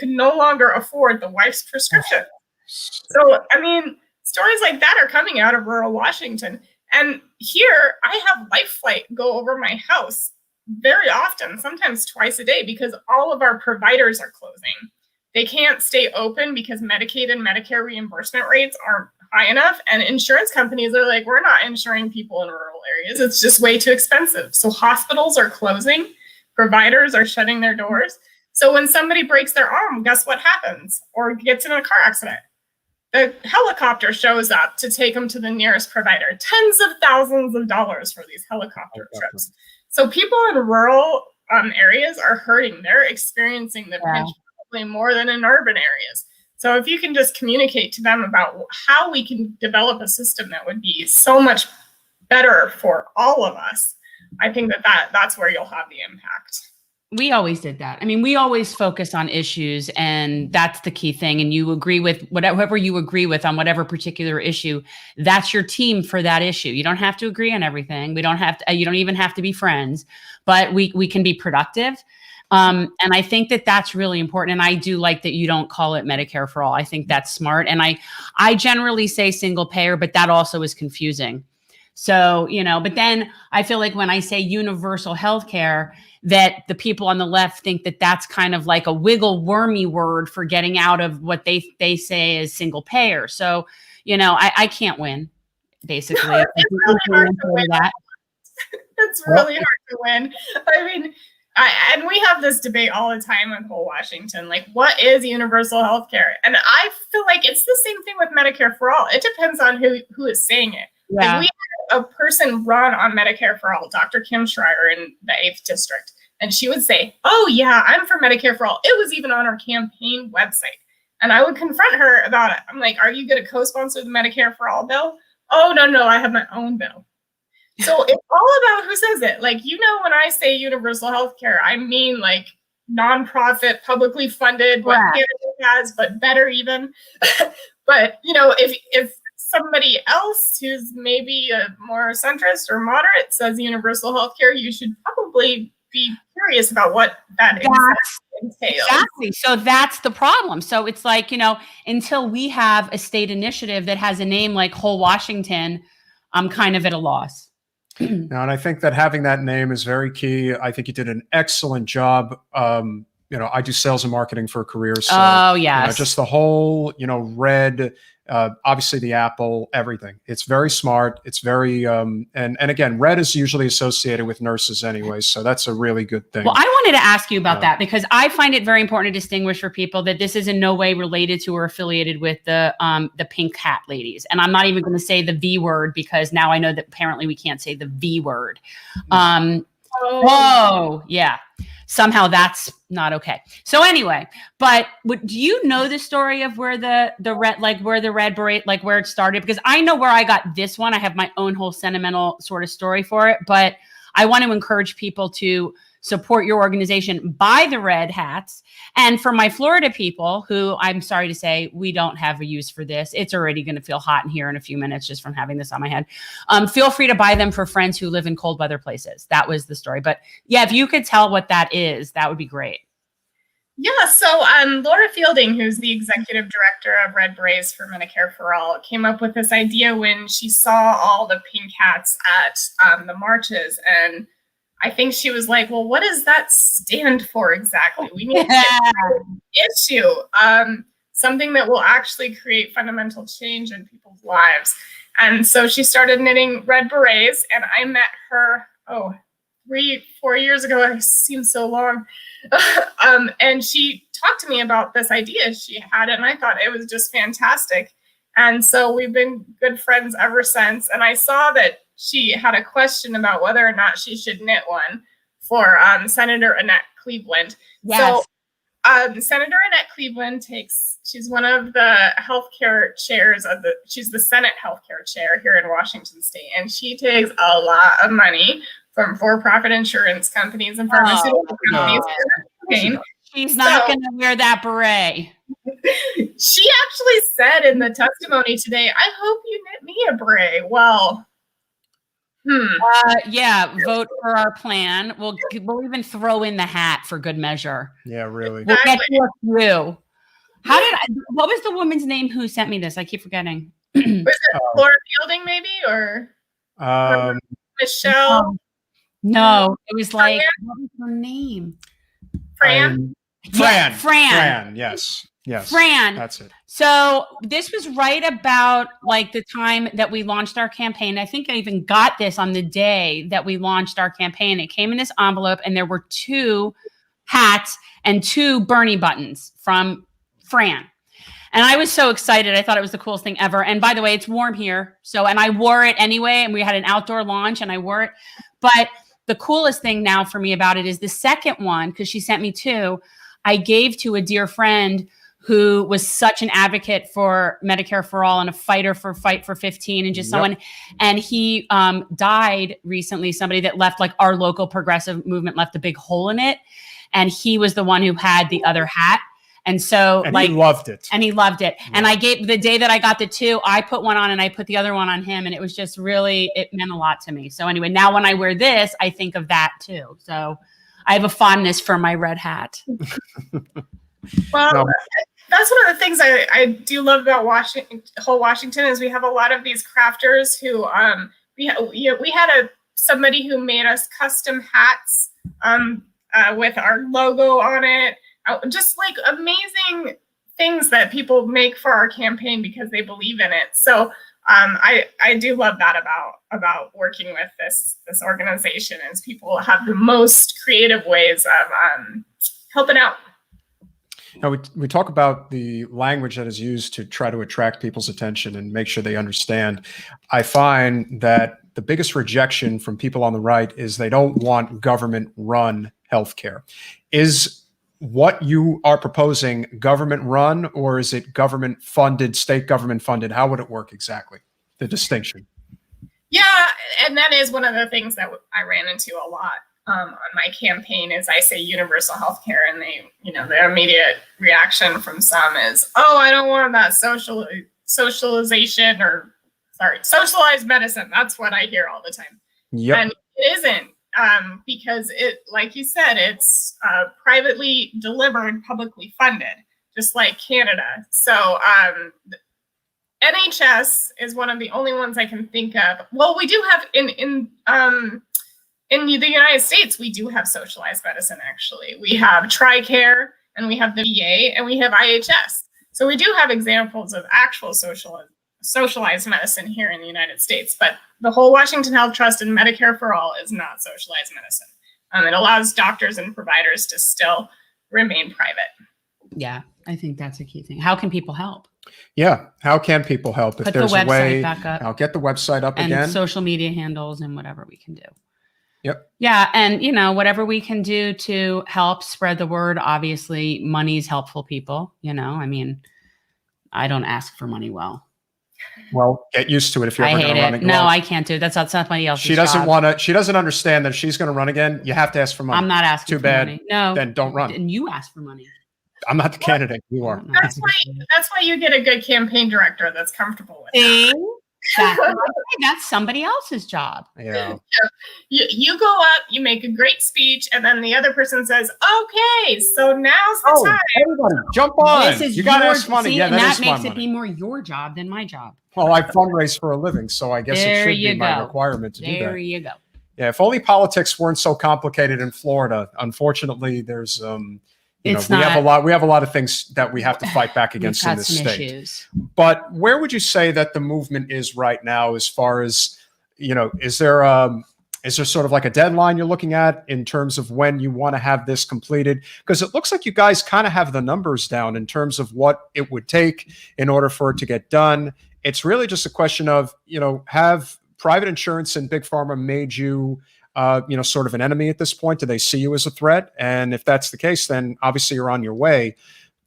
no longer afford the wife's prescription. So, I mean, stories like that are coming out of rural Washington. And here I have Life Flight go over my house very often, sometimes twice a day, because all of our providers are closing. They can't stay open because Medicaid and Medicare reimbursement rates aren't high enough. And insurance companies are like, we're not insuring people in rural areas. It's just way too expensive. So hospitals are closing, providers are shutting their doors. So when somebody breaks their arm, guess what happens? Or gets in a car accident? The helicopter shows up to take them to the nearest provider. Tens of thousands of dollars for these helicopter trips. So people in rural areas are hurting. They're experiencing the pinch probably more than in urban areas. So if you can just communicate to them about how we can develop a system that would be so much better for all of us, I think that's where you'll have the impact. We always did that. I mean, we always focus on issues, and that's the key thing. And you agree with whatever you agree with on whatever particular issue. That's your team for that issue. You don't have to agree on everything. We don't have to. You don't even have to be friends, but we can be productive. And I think that's really important. And I do like that you don't call it Medicare for all. I think that's smart. And I generally say single payer, but that also is confusing. So, but then I feel like when I say universal health care, that the people on the left think that that's kind of like a wiggle wormy word for getting out of what they say is single payer. So, I can't win, basically. It's really hard to win. It's really hard to win. I mean, and we have this debate all the time in whole Washington, like, what is universal health care? And I feel like it's the same thing with Medicare for all. It depends on who is saying it. Yeah. Like, we had a person run on Medicare for all, Dr. Kim Schreier in the 8th District. And she would say, oh, yeah, I'm for Medicare for all. It was even on our campaign website. And I would confront her about it. I'm like, are you going to co-sponsor the Medicare for all bill? Oh, no, I have my own bill. So it's all about who says it. Like, when I say universal health care, I mean like nonprofit, publicly funded, what Canada has, but better even. But, if somebody else who's maybe a more centrist or moderate says universal health care, you should probably be curious about what that entails. Exactly. So that's the problem. So it's like, until we have a state initiative that has a name like Whole Washington, I'm kind of at a loss. Now, and I think that having that name is very key. I think you did an excellent job. I do sales and marketing for a career. So, just the whole, red, obviously the apple, everything. It's very smart. It's very, and again, red is usually associated with nurses anyway. So that's a really good thing. Well, I wanted to ask you about that because I find it very important to distinguish for people that this is in no way related to or affiliated with the pink hat ladies. And I'm not even going to say the V word because now I know that apparently we can't say the V word. Yeah. Somehow that's not okay. So anyway, but do you know the story of where the red, like where the red beret, like where it started? Because I know where I got this one. I have my own whole sentimental sort of story for it, but I want to encourage people to support your organization, buy the red hats. And for my Florida people who I'm sorry to say, we don't have a use for this. It's already going to feel hot in here in a few minutes just from having this on my head. Feel free to buy them for friends who live in cold weather places. That was the story. But yeah, if you could tell what that is, that would be great. Yeah, so Laura Fielding, who's the executive director of Red Berets for Medicare for All, came up with this idea when she saw all the pink hats at the marches. And I think she was like, well, what does that stand for exactly? We need to get an issue, something that will actually create fundamental change in people's lives. And so she started knitting Red Berets, and I met her, 3-4 years ago. It seems so long. And she talked to me about this idea she had, and I thought it was just fantastic. And so we've been good friends ever since. And I saw that she had a question about whether or not she should knit one for Senator Annette Cleveland. Yes. So Senator Annette Cleveland she's one of the healthcare chairs she's the Senate healthcare chair here in Washington State. And she takes a lot of money from for-profit insurance companies and pharmaceutical companies. She's not going to wear that beret. She actually said in the testimony today, I hope you knit me a beret. Well, vote for our plan. We'll even throw in the hat for good measure. Yeah, really. We'll get you a few. What was the woman's name who sent me this? I keep forgetting. Was it Laura Fielding maybe, or Um, Michelle? No, it was like, what was her name? Fran? Yeah, Fran. Yes. Fran. That's it. So this was right about like the time that we launched our campaign. I think I even got this on the day that we launched our campaign. It came in this envelope and there were 2 hats and 2 Bernie buttons from Fran. And I was so excited. I thought it was the coolest thing ever. And by the way, it's warm here. So, and I wore it anyway. And we had an outdoor launch and I wore it. But the coolest thing now for me about it is the second one, because she sent me 2, I gave to a dear friend who was such an advocate for Medicare for all and a fighter for Fight for 15 and just someone. And he died recently. Somebody that left, like our local progressive movement left a big hole in it. And he was the one who had the other hat. And so he loved it. And he loved it. Yeah. And I gave, the day that I got the 2, I put one on and I put the other one on him. And it was just really, it meant a lot to me. So anyway, now when I wear this, I think of that too. So I have a fondness for my red hat. Well, that's one of the things I do love about Washington is we have a lot of these crafters who, we had somebody who made us custom hats with our logo on it. Just like amazing things that people make for our campaign because they believe in it. So I do love that about working with this organization is people have the most creative ways of helping out. Now, we talk about the language that is used to try to attract people's attention and make sure they understand. I find that the biggest rejection from people on the right is they don't want government-run healthcare. Is what you are proposing government-run, or is it government-funded, state government-funded? How would it work exactly, the distinction? Yeah, and that is one of the things that I ran into a lot on my campaign is I say universal health care, and they, the immediate reaction from some is, oh, I don't want that socialization or socialized medicine. That's what I hear all the time. Yep. And it isn't because it, like you said, it's privately delivered, publicly funded, just like Canada. So NHS is one of the only ones I can think of. Well, we do have in the United States, we do have socialized medicine, actually. We have TRICARE, and we have the VA, and we have IHS. So we do have examples of actual socialized medicine here in the United States. But the whole Washington Health Trust and Medicare for All is not socialized medicine. It allows doctors and providers to still remain private. Yeah, I think that's a key thing. How can people help? Yeah, how can people help? If there's a way, back up. I'll get the website up and again. Social media handles and whatever we can do. Yep. Yeah. And, whatever we can do to help spread the word, obviously money's helpful, people, I don't ask for money. Well, get used to it if you're ever going to run again. No, I can't do it. That's not somebody else's She doesn't job. want to, she doesn't understand that if she's going to run again, you have to ask for money. I'm not asking Too for bad. money. No. Then don't run. And you ask for money. I'm not the candidate. You are. That's why you get a good campaign director that's comfortable with it. That's somebody else's job. Yeah. You go up, you make a great speech, and then the other person says, okay, so now's the time. Everybody, jump on. You got to ask money. Yeah, that makes it be more your job than my job. Well, I fundraise for a living, so I guess it should be my requirement to do that. There you go. Yeah, if only politics weren't so complicated in Florida. Unfortunately, there's we have a lot of things that we have to fight back against in this state. Issues. But where would you say that the movement is right now as far as, is there sort of like a deadline you're looking at in terms of when you want to have this completed? Because it looks like you guys kind of have the numbers down in terms of what it would take in order for it to get done. It's really just a question of, have private insurance and big pharma made you sort of an enemy at this point? Do they see you as a threat? And if that's the case, then obviously you're on your way.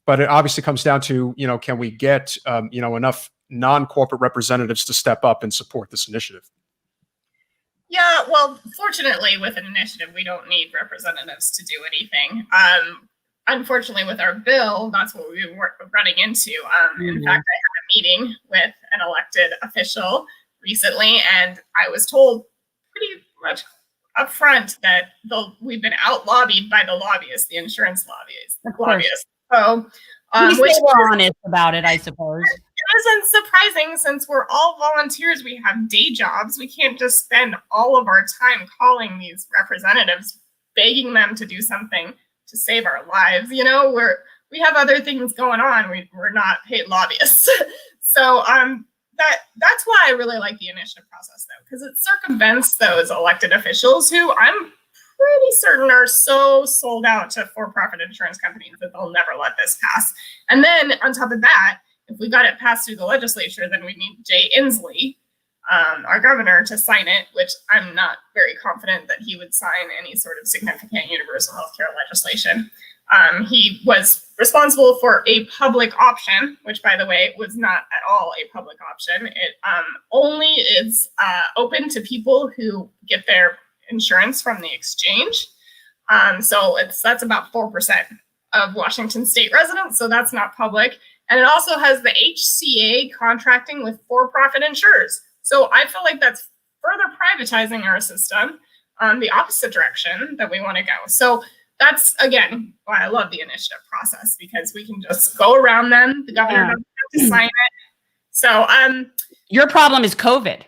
But it obviously comes down to, can we get, enough non-corporate representatives to step up and support this initiative? Yeah, well, fortunately, with an initiative, we don't need representatives to do anything. Unfortunately, with our bill, that's what we were running into. In fact, I had a meeting with an elected official recently, and I was told pretty much up front that we've been out lobbied by the lobbyists, the insurance lobbyists. So, we're honest about it, I suppose. isn't surprising since we're all volunteers. We have day jobs. We can't just spend all of our time calling these representatives, begging them to do something to save our lives. You know, we have other things going on. We're not paid lobbyists. So that's why I really like the initiative process, though, because it circumvents those elected officials who I'm pretty certain are so sold out to for-profit insurance companies that they'll never let this pass. And then on top of that, if we got it passed through the legislature, then we need Jay Inslee, our governor, to sign it, which I'm not very confident that he would sign any sort of significant universal healthcare legislation. He was responsible for a public option, which, by the way, was not at all a public option. It only is open to people who get their insurance from the exchange. So that's about 4% of Washington state residents. So that's not public. And it also has the HCA contracting with for-profit insurers. So I feel like that's further privatizing our system the opposite direction that we want to go. So that's, again, why I love the initiative process, because we can just go around them. The governor doesn't have to sign it. So your problem is COVID.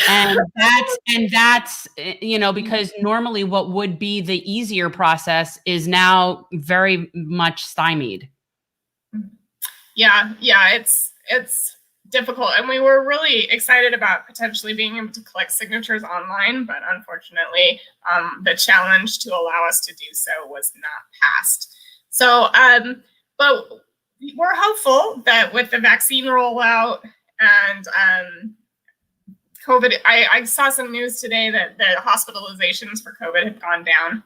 And that's, you know, because normally what would be the easier process is now very much stymied. Yeah, it's difficult. And we were really excited about potentially being able to collect signatures online, but unfortunately, the challenge to allow us to do so was not passed. So, but we're hopeful that with the vaccine rollout and COVID, I saw some news today that the hospitalizations for COVID have gone down.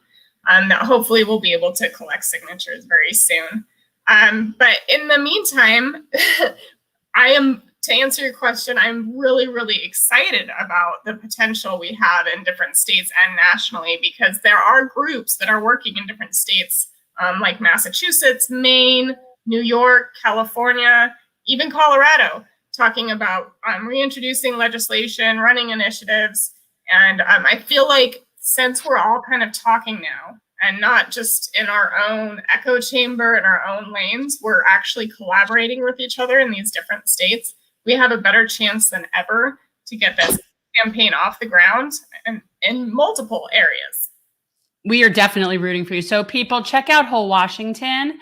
That hopefully we'll be able to collect signatures very soon. But in the meantime, to answer your question, I'm really, really excited about the potential we have in different states and nationally, because there are groups that are working in different states, like Massachusetts, Maine, New York, California, even Colorado, talking about reintroducing legislation, running initiatives. And I feel like since we're all kind of talking now, and not just in our own echo chamber, in our own lanes, we're actually collaborating with each other in these different states, we have a better chance than ever to get this campaign off the ground and in multiple areas. We are definitely rooting for you. So people, check out Whole Washington.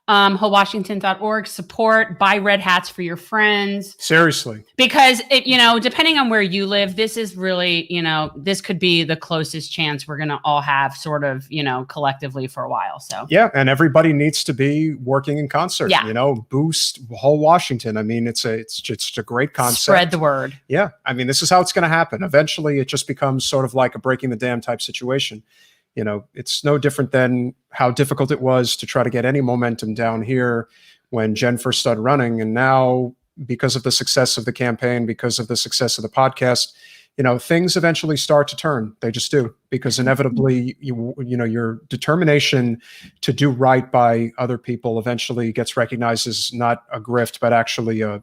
wholewashington.org, support, buy red hats for your friends. Seriously. Because it, you know, depending on where you live, this is really, you know, this could be the closest chance we're going to all have sort of, you know, collectively for a while. So yeah. And everybody needs to be working in concert, you know, boost Whole Washington. I mean, it's just a great concept. Spread the word. Yeah. I mean, this is how it's going to happen. Eventually it just becomes sort of like a breaking the dam type situation. You know, it's no different than how difficult it was to try to get any momentum down here when Jen first started running. And now, because of the success of the campaign, because of the success of the podcast, you know, things eventually start to turn. They just do, because inevitably, you know, your determination to do right by other people eventually gets recognized as not a grift, but actually a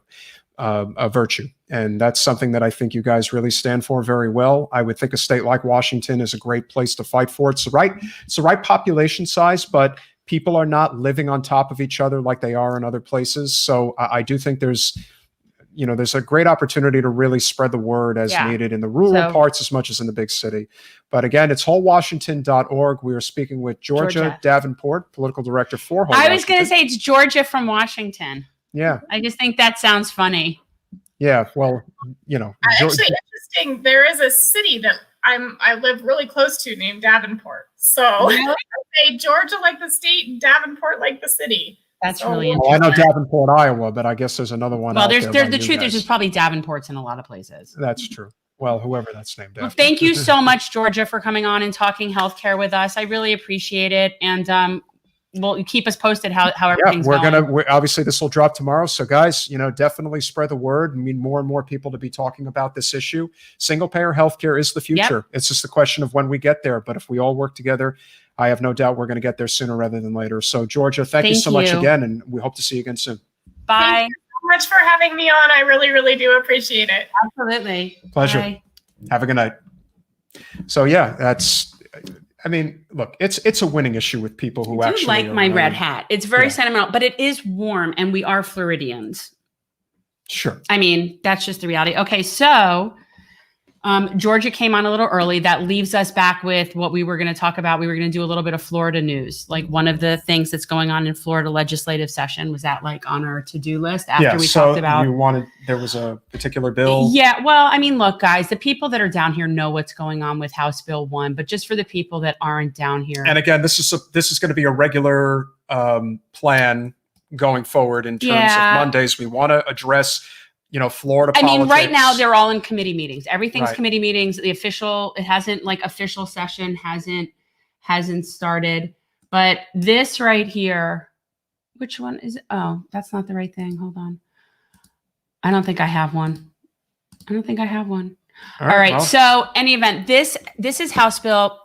virtue. And that's something that I think you guys really stand for very well. I would think a state like Washington is a great place to fight for. It's the right population size, but people are not living on top of each other like they are in other places. So I do think there's a great opportunity to really spread the word as needed in the rural parts as much as in the big city. But again, it's wholewashington.org. We are speaking with Georgia Davenport, political director for Whole Washington. I was going to say it's Georgia from Washington. Yeah. I just think that sounds funny. Yeah, well, you know. Actually, interesting. There is a city that I live really close to named Davenport. So I say Georgia like the state, Davenport like the city. That's really interesting. Well, I know Davenport, Iowa, but I guess there's another one. Well, there's the truth is there's probably Davenports in a lot of places. That's true. Well, whoever that's named after. Well, thank you so much, Georgia, for coming on and talking healthcare with us. I really appreciate it. And well, keep us posted how everything's going. Obviously this will drop tomorrow. So guys, you know, definitely spread the word. I mean, more and more people to be talking about this issue. Single payer healthcare is the future. Yep. It's just a question of when we get there. But if we all work together, I have no doubt we're going to get there sooner rather than later. So Georgia, thank you so much again. And we hope to see you again soon. Bye. Thank you so much for having me on. I really, really do appreciate it. Absolutely. Pleasure. Bye. Have a good night. So yeah, I mean, look, it's a winning issue with people who actually like my red hat. It's very sentimental, but it is warm, and we are Floridians. Sure. I mean, that's just the reality. Okay, so Georgia came on a little early. That leaves us back with what we were going to talk about. We were going to do a little bit of Florida news. Like one of the things that's going on in Florida legislative session was that like on our to-do list after we talked about. There was a particular bill. Yeah, well, I mean, look, guys, the people that are down here know what's going on with House Bill 1, but just for the people that aren't down here. And again, this is going to be a regular plan going forward in terms of Mondays. We want to address, Florida politics. I mean, right now they're all in committee meetings. Everything's Right. committee meetings. It hasn't like official session hasn't started. But this right here, which one is it? Oh, that's not the right thing. Hold on. I don't think I have one. All right. Well, So any event, this is House Bill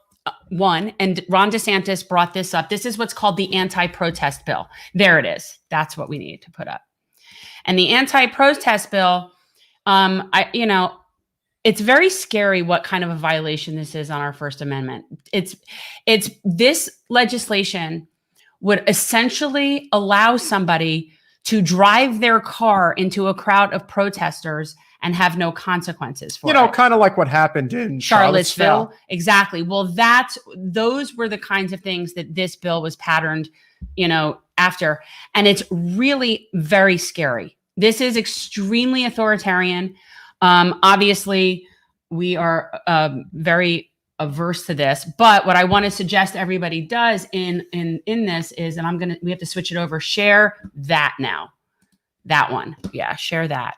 1, and Ron DeSantis brought this up. This is what's called the anti-protest bill. There it is. That's what we need to put up. And the anti-protest bill, it's very scary what kind of a violation this is on our First Amendment. It's this legislation would essentially allow somebody to drive their car into a crowd of protesters and have no consequences for it. kind of like what happened in Charlottesville. Exactly. Well, those were the kinds of things that this bill was patterned, after. And it's really very scary. This is extremely authoritarian. Obviously, we are very averse to this. But what I want to suggest everybody does in this is, and we have to switch it over, share that now. That one. Yeah, share that.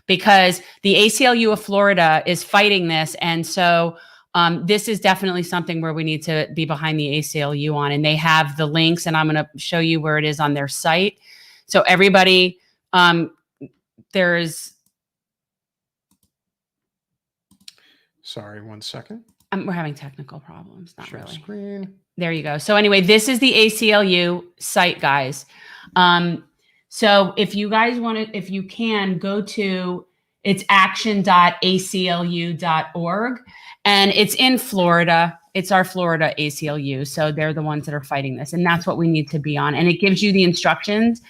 Because the ACLU of Florida is fighting this. And so this is definitely something where we need to be behind the ACLU on. And they have the links, and I'm going to show you where it is on their site. So everybody, Sorry, 1 second. We're having technical problems. Not Share really. Screen. There you go. So anyway, this is the ACLU site, guys. So if you guys if you can go to, it's action.aclu.org, and it's in Florida. It's our Florida ACLU. So they're the ones that are fighting this. And that's what we need to be on. And it gives you the instructions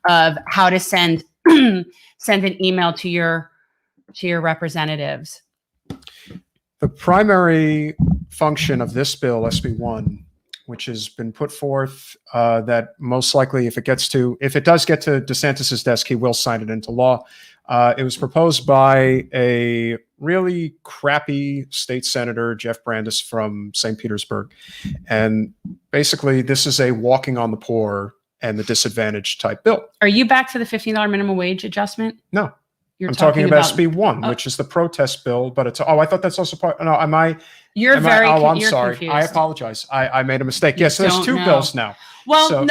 of how to send an email to your representatives. The primary function of this bill, SB1, which has been put forth, that most likely, if it does get to DeSantis's desk, he will sign it into law. It was proposed by a really crappy state senator, Jeff Brandes from St. Petersburg. And basically, this is a walking on the poor and the disadvantaged type bill. Are you back to the $15 minimum wage adjustment? No. You're I'm talking about SB1, which is the protest bill, but I thought that's also part. No, I'm sorry. Confused. I apologize. I made a mistake. Yes, there's two bills now. Well,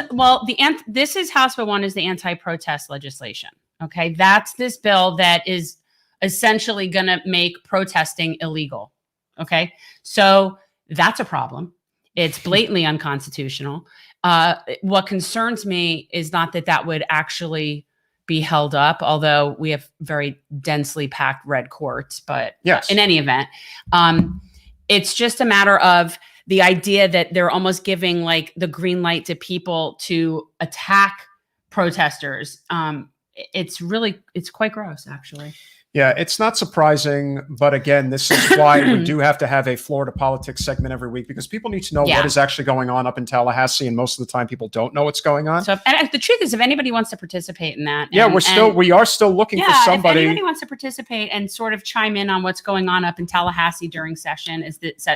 this is House Bill 1 is the anti-protest legislation. Okay, that's this bill that is essentially going to make protesting illegal. Okay, so that's a problem. It's blatantly unconstitutional. What concerns me is not that would actually be held up, although we have very densely packed red courts. But yes, in any event, it's just a matter of the idea that they're almost giving like the green light to people to attack protesters. It's quite gross, actually. Yeah, it's not surprising, but again, this is why we do have to have a Florida politics segment every week, because people need to know what is actually going on up in Tallahassee, and most of the time people don't know what's going on. So, and the truth is, if anybody wants to participate in that, we are still looking for somebody. If anybody wants to participate and sort of chime in on what's going on up in Tallahassee during session,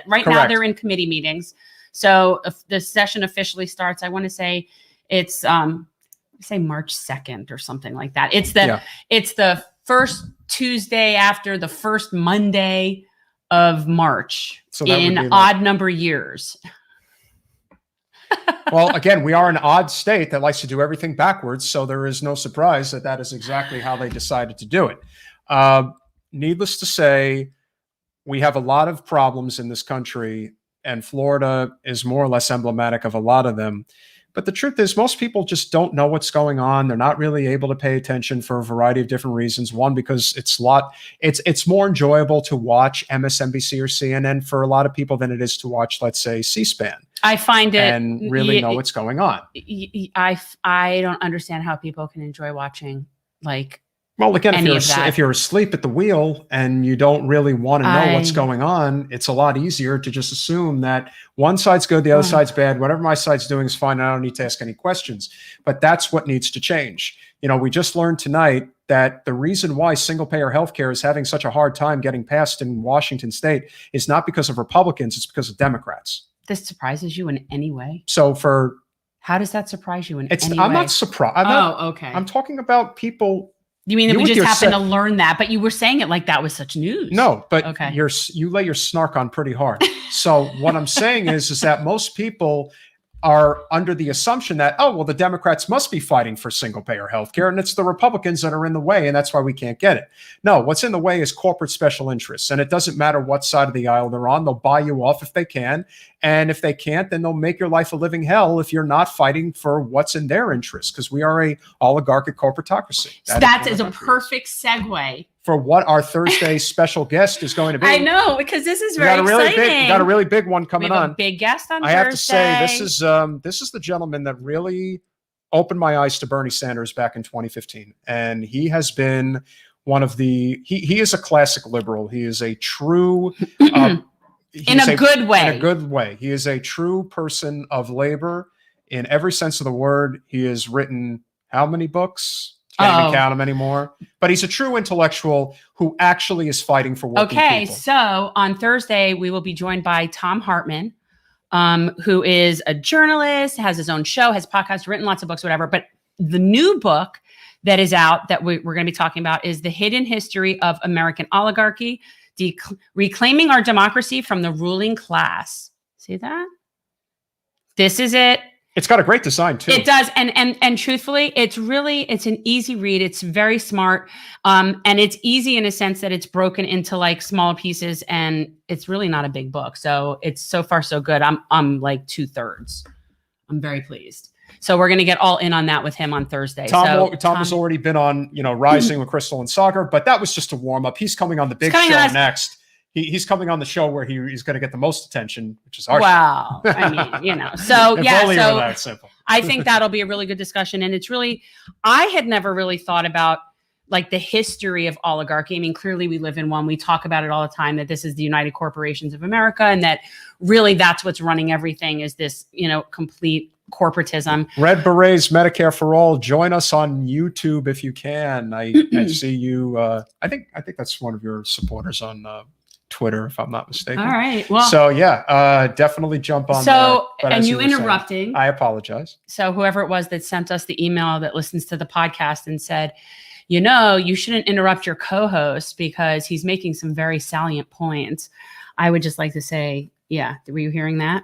right now they're in committee meetings. So if the session officially starts, I want to say it's say March 2nd or something like that. It's the first Tuesday after the first Monday of March, so in odd number years. Well, again, we are an odd state that likes to do everything backwards, so there is no surprise that is exactly how they decided to do it. Needless to say, we have a lot of problems in this country, and Florida is more or less emblematic of a lot of them. But the truth is, most people just don't know what's going on. They're not really able to pay attention for a variety of different reasons. One, because it's more enjoyable to watch MSNBC or CNN for a lot of people than it is to watch, let's say, C-SPAN. I find it and really know what's going on. I don't understand how people can enjoy watching like Well, again, any of that. if you're asleep at the wheel and you don't really want to know what's going on, it's a lot easier to just assume that one side's good, the other side's bad. Whatever my side's doing is fine. I don't need to ask any questions. But that's what needs to change. We just learned tonight that the reason why single-payer healthcare is having such a hard time getting passed in Washington State is not because of Republicans, it's because of Democrats. This surprises you in any way? So how does that surprise you in any way? I'm not surprised. Okay. I'm talking about people. You mean that we just happened to learn that, but you were saying it like that was such news. No, but you lay your snark on pretty hard. So what I'm saying is that most people are under the assumption that, the Democrats must be fighting for single-payer healthcare, and it's the Republicans that are in the way, and that's why we can't get it. No, what's in the way is corporate special interests, and it doesn't matter what side of the aisle they're on. They'll buy you off if they can, and if they can't, then they'll make your life a living hell if you're not fighting for what's in their interest, because we are a oligarchic corporatocracy. That is a perfect segue for what our Thursday special guest is going to be. I know, because this is very exciting. We got a really big one coming on. A big guest on Thursday. I have to say, this is the gentleman that really opened my eyes to Bernie Sanders back in 2015, and he has been one of the. He is a classic liberal. He is a true. In a good way. In a good way. He is a true person of labor in every sense of the word. He has written how many books? Can't even count them anymore. But he's a true intellectual who actually is fighting for working people. Okay, so on Thursday, we will be joined by Tom Hartman, who is a journalist, has his own show, has podcasts, written lots of books, whatever. But the new book that is out that we're going to be talking about is The Hidden History of American Oligarchy, Reclaiming Our Democracy from the Ruling Class. See that? This is it. It's got a great design too. It does. And truthfully, it's an easy read. It's very smart. And it's easy in a sense that it's broken into like small pieces, and it's really not a big book. So it's so far so good. I'm like 2/3. I'm very pleased. So we're going to get all in on that with him on Thursday. Tom has already been on, Rising with Crystal and Sagar, but that was just a warm up. He's coming on the big show next. He's coming on the show where he's going to get the most attention, which is our show. I mean, So yeah, so that simple. I think that'll be a really good discussion. And it's really, I had never really thought about like the history of oligarchy. I mean, clearly we live in one. We talk about it all the time, that this is the United Corporations of America, and that really that's what's running everything, is this, complete corporatism. Red Berets, Medicare for All. Join us on YouTube if you can. I see you. I think that's one of your supporters on Twitter, if I'm not mistaken. All right. Well, so yeah, definitely jump on there. But and you interrupting. I apologize. So whoever it was that sent us the email that listens to the podcast and said, you shouldn't interrupt your co-host because he's making some very salient points. I would just like to say, yeah, were you hearing that?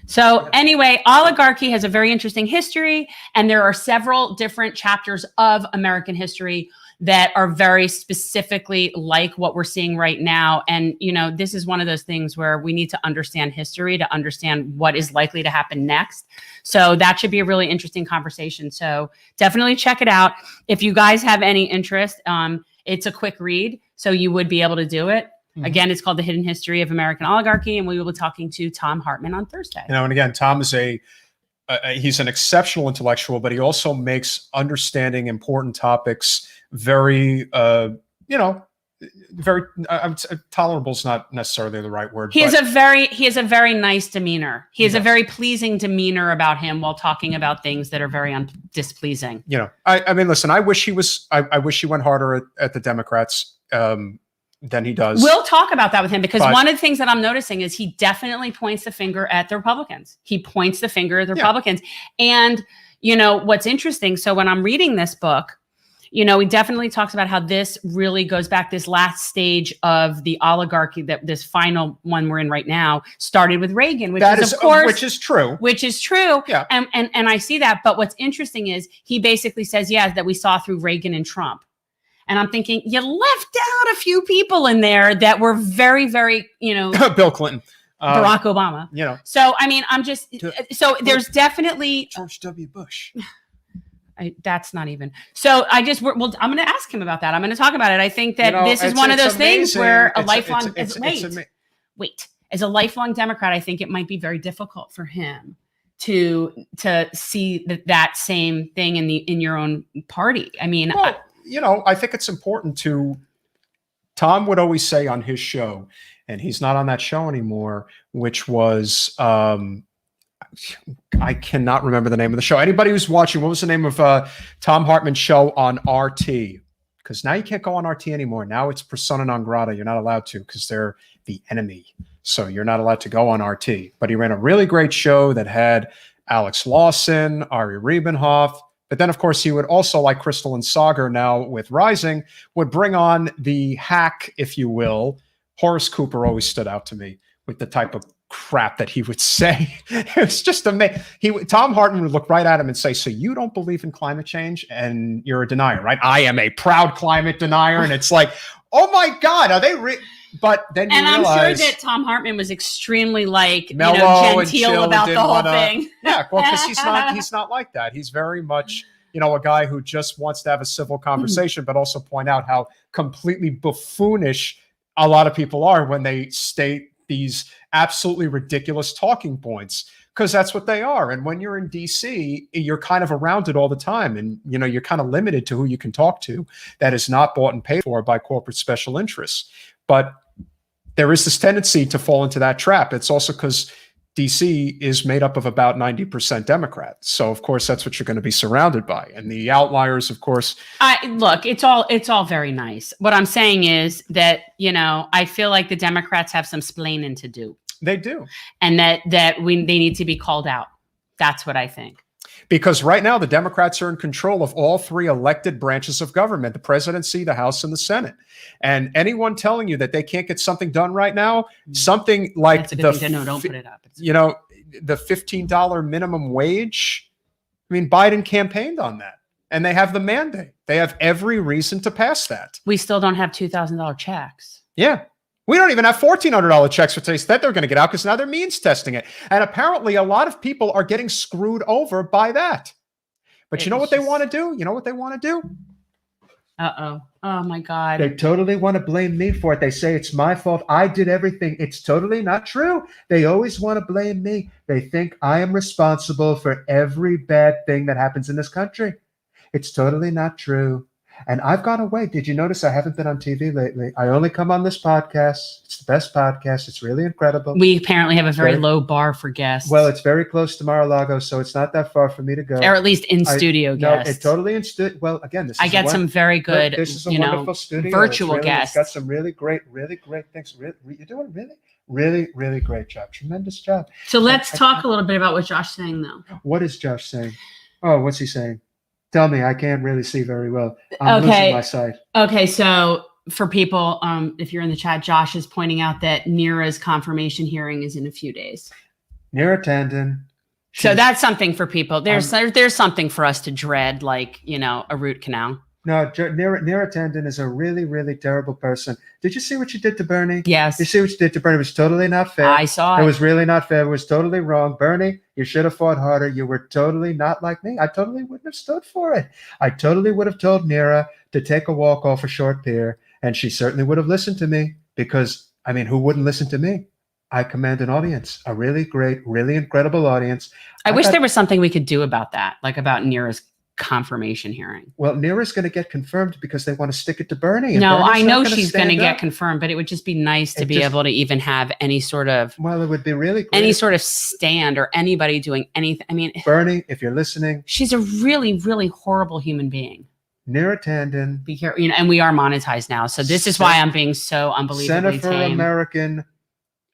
So anyway, oligarchy has a very interesting history, and there are several different chapters of American history that are very specifically like what we're seeing right now. And, this is one of those things where we need to understand history to understand what is likely to happen next. So that should be a really interesting conversation. So definitely check it out. If you guys have any interest, it's a quick read, so you would be able to do it. Mm-hmm. Again, it's called The Hidden History of American Oligarchy, and we will be talking to Tom Hartman on Thursday. And again, Tom is he's an exceptional intellectual, but he also makes understanding important topics very, very tolerable is not necessarily the right word. He has a very nice demeanor. He has a very pleasing demeanor about him while talking about things that are very displeasing. I mean, listen, I wish he went harder at the Democrats than he does. We'll talk about that with him, because one of the things that I'm noticing is he definitely points the finger at the Republicans. He points the finger at the Republicans. And, what's interesting, so when I'm reading this book, he definitely talks about how this really goes back, this last stage of the oligarchy, that this final one we're in right now started with Reagan, which is true. Yeah. And I see that. But what's interesting is he basically says, that we saw through Reagan and Trump. And I'm thinking, you left out a few people in there that were very, very, Bill Clinton, Barack Obama, So, I mean, there's definitely George W. Bush. That's not even. So I'm going to ask him about that. I'm going to talk about it. I think that this is one of those things where as a lifelong Democrat, I think it might be very difficult for him to see that same thing in your own party. I mean, I think it's important to, Tom would always say on his show, and he's not on that show anymore, which was, I cannot remember the name of the show. Anybody who's watching, what was the name of Tom Hartman's show on RT? Because now you can't go on RT anymore. Now it's persona non grata. You're not allowed to because they're the enemy. So you're not allowed to go on RT. But he ran a really great show that had Alex Lawson, Ari Riebenhoff. But then, of course, he would also, like Crystal and Sagar now with Rising, would bring on the hack, if you will. Horace Cooper always stood out to me with the type of crap that he would say. It was just amazing. Tom Hartman would look right at him and say, so you don't believe in climate change and you're a denier, right? I am a proud climate denier. And it's like, oh my God, are they but then you realize, I'm sure that Tom Hartman was extremely mellow genteel about the whole thing. Yeah, well, because he's not like that. He's very much, a guy who just wants to have a civil conversation, but also point out how completely buffoonish a lot of people are when they state these absolutely ridiculous talking points, because that's what they are. And when you're in DC, you're kind of around it all the time. And, you're kind of limited to who you can talk to that is not bought and paid for by corporate special interests. But there is this tendency to fall into that trap. It's also because DC is made up of about 90% Democrats. So, of course, that's what you're going to be surrounded by. And the outliers, of course. Look, it's all very nice. What I'm saying is that, I feel like the Democrats have some splaining to do. They do. And they need to be called out. That's what I think. Because right now, the Democrats are in control of all three elected branches of government, the presidency, the House, and the Senate. And anyone telling you that they can't get something done right now, something like don't put it up. The $15 minimum wage. I mean, Biden campaigned on that, and they have the mandate. They have every reason to pass that. We still don't have $2,000 checks. Yeah. We don't even have $1,400 checks, which they said they're going to get out because now they're means testing it. And apparently a lot of people are getting screwed over by that. But you know what they want to do? You know what they want to do? Uh-oh. Oh, my God. They totally want to blame me for it. They say it's my fault. I did everything. It's totally not true. They always want to blame me. They think I am responsible for every bad thing that happens in this country. It's totally not true. And I've gone away. Did you notice I haven't been on TV lately? I only come on this podcast. It's the best podcast. It's really incredible. We apparently have a very low bar for guests. Well, it's very close to Mar-a-Lago, so it's not that far for me to go. Or at least in studio guests. No, it's totally in studio. Well, again, I get some very good, this is a wonderful studio. virtual guests. It's got some really great things. You're doing really great job. Tremendous job. So let's talk a little bit about what Josh's saying, though. What is Josh saying? Oh, what's he saying? Tell me, I can't really see very well. I'm losing my sight. Okay, so for people, if you're in the chat, Josh is pointing out that Neera's confirmation hearing is in a few days. Neera Tanden. So that's something for people. There's something for us to dread, like, a root canal. No, Neera Tanden is a really terrible person. Did you see what you did to Bernie? Yes. You see what you did to Bernie? It was totally not fair. I saw it. It was really not fair. It was totally wrong. Bernie, you should have fought harder. You were totally not like me. I totally wouldn't have stood for it. I totally would have told Neera to take a walk off a short pier, and she certainly would have listened to me because, who wouldn't listen to me? I command an audience, a really great, really incredible audience. I wish there was something we could do about that, like about Neera's confirmation hearing. Well, Neera's going to get confirmed because they want to stick it to Bernie. No, I know she's going to get confirmed, but it would just be nice to be able to even have any sort of, well, it would be really great. Any sort of stand or anybody doing anything. Bernie, if you're listening, she's a really horrible human being. Neera Tanden. Be careful, and we are monetized now, so this is why I'm being so unbelievably Center for American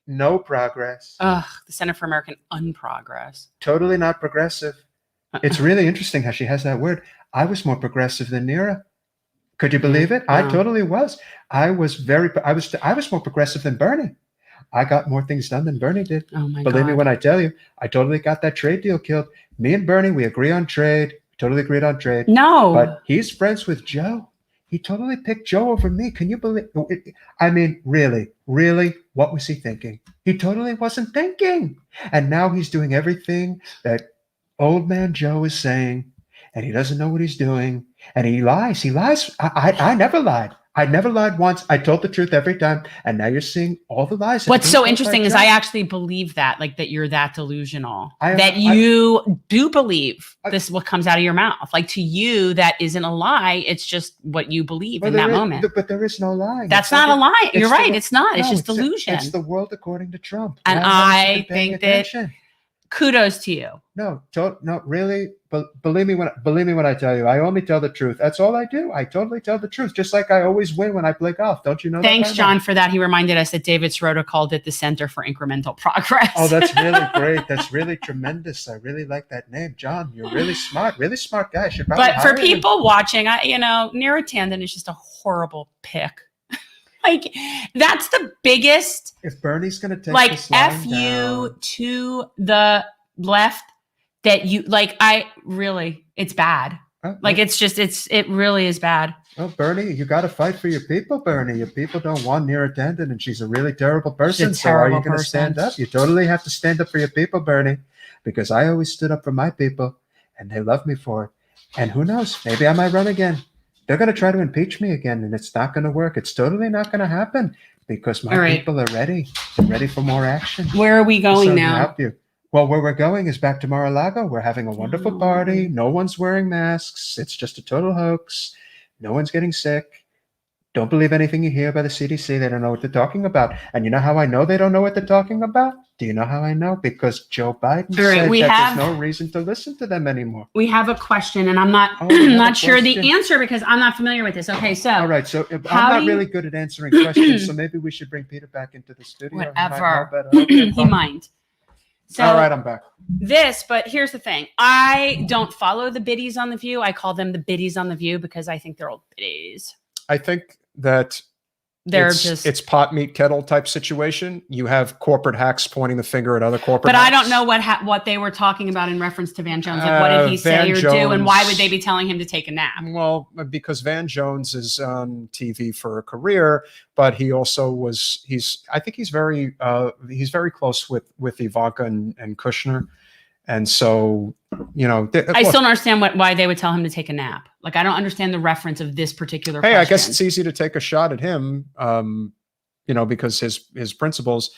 No Progress. Ugh, the Center for American Unprogress. Totally not progressive. It's really interesting how she has that word. I was more progressive than Neera. Could you believe it? No. I totally was. I was more progressive than Bernie. I got more things done than Bernie did. Oh my Believe God. me when I tell you, I totally got that trade deal killed. Me and Bernie, we agree on trade. Totally agreed on trade. No. But he's friends with Joe. He totally picked Joe over me. Can you believe it? Really, what was he thinking? He totally wasn't thinking. And now he's doing everything that old man Joe is saying, and he doesn't know what he's doing, and he lies. I never lied. I never lied once. I told the truth every time. And now you're seeing all the lies. that are What's being so told by interesting is John. I actually believe that, like that you're that delusional, I- that you do believe this is what comes out of your mouth. Like to you, that isn't a lie. It's just what you believe in that moment. But there is no lying. That's It's not a like lie. You're it's the right. wo- It's not. It's no, just delusion. It's the world according to Trump. And Why haven't you I been paying think that attention? kudos to you. No, really. Believe me when I tell you, I only tell the truth. That's all I do. I totally tell the truth, just like I always win when I play golf. Don't you know? Thanks, that John, for that. He reminded us that David Sirota called it the Center for Incremental Progress. Oh, that's really great. That's really tremendous. I really like that name, John. You're really smart guy. I should probably But for hire you. people watching, Neera Tanden is just a horrible pick. Like that's the biggest If Bernie's going to take like this line F you down, to the left that you like. It's bad. Like it really is bad. oh, Bernie, you got to fight for your people, Bernie. Your people don't want Neera Tanden, and she's a really terrible person. She's a So are you terrible going to person. stand up? You totally have to stand up for your people, Bernie, because I always stood up for my people, and they love me for it. And who knows? Maybe I might run again. They're going to try to impeach me again, and it's not going to work. It's totally not going to happen because my All right. people are ready. They're ready for more action. Where are we going So to now? help you. Well, where we're going is back to Mar-a-Lago. We're having a wonderful Oh. party. No one's wearing masks. It's just a total hoax. No one's getting sick. Don't believe anything you hear by the CDC. They don't know what they're talking about. And you know how I know they don't know what they're talking about? Do you know how I know? Because Joe Biden All right, said we that have- there's no reason to listen to them anymore. We have a question, and I'm not Oh, we have a not sure the question. answer because I'm not familiar with this. Okay, so All right, so How I'm not do you- really good at answering questions, so maybe we should bring Peter back into the studio. He might know whatever better. Okay, he fine. might. So All right, I'm back. but here's the thing. I don't follow the biddies on The View. I call them the biddies on The View because I think they're old biddies. I think that They're it's pot meat kettle type situation. You have corporate hacks pointing the finger at other corporate but I hacks. don't know what they were talking about in reference to Van Jones. Like, what did he say Van or do, and why would Jones- they be telling him to take a nap? Well, because Van Jones is on TV for a career, but he also I think he's very close with Ivanka and Kushner. And so, I still don't understand why they would tell him to take a nap. Like, I don't understand the reference of this particular hey, question. I guess it's easy to take a shot at him, because his principles.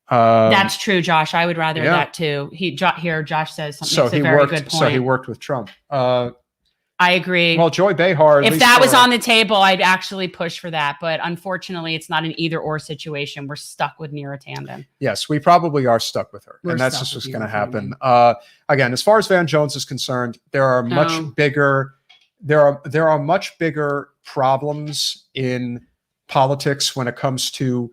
That's true, Josh. I would rather yeah. that too. Josh says something. So That's a he very worked. good point. So he worked with Trump. I agree. Well, Joy Behar. at if least that was for- on the table, I'd actually push for that. But unfortunately, it's not an either or situation. We're stuck with Neera Tanden. Yes, we probably are stuck with her, We're and that's stuck just with what's you, going to Brandon. happen. Again, as far as Van Jones is concerned, there are much Oh. bigger. There are much bigger problems in politics when it comes to,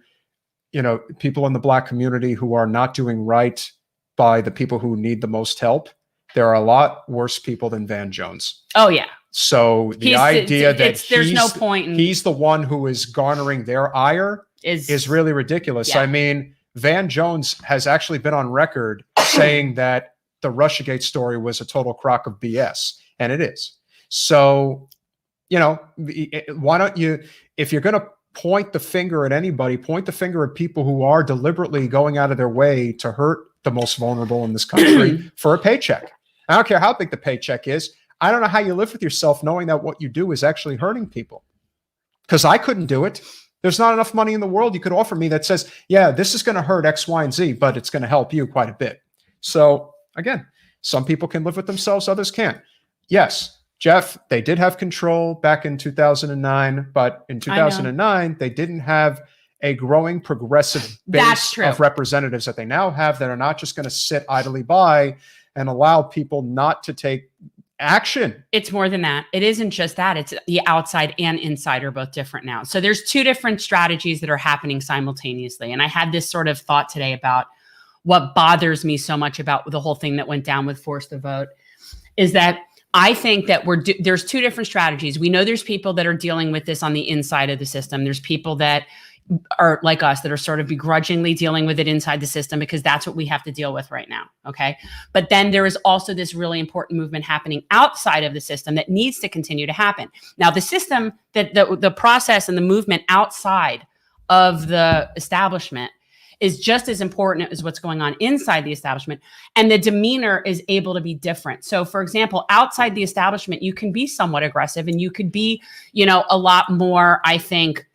people in the Black community who are not doing right by the people who need the most help. There are a lot worse people than Van Jones. Oh yeah. So the idea that there's no point in he's the one who is garnering their ire is really ridiculous. Yeah. I mean, Van Jones has actually been on record saying that the Russiagate story was a total crock of BS, and it is. So, why don't you, if you're going to point the finger at anybody, point the finger at people who are deliberately going out of their way to hurt the most vulnerable in this country for a paycheck. I don't care how big the paycheck is. I don't know how you live with yourself knowing that what you do is actually hurting people. Because I couldn't do it. There's not enough money in the world you could offer me that says, yeah, this is going to hurt X, Y, and Z, but it's going to help you quite a bit. So again, some people can live with themselves, others can't. Yes, Jeff, they did have control back in 2009, but in 2009, they didn't have a growing progressive base of representatives that they now have that are not just going to sit idly by and allow people not to take action. It's more than that. It isn't just that. It's the outside and inside are both different now. So there's two different strategies that are happening simultaneously. And I had this sort of thought today about what bothers me so much about the whole thing that went down with Force the Vote is that I think that there's two different strategies. We know there's people that are dealing with this on the inside of the system. There's people that are like us that are sort of begrudgingly dealing with it inside the system because that's what we have to deal with right now. Okay. But then there is also this really important movement happening outside of the system that needs to continue to happen. Now, the system that the process and the movement outside of the establishment is just as important as what's going on inside the establishment. And the demeanor is able to be different. So for example, outside the establishment, you can be somewhat aggressive and you could be, a lot more, I think,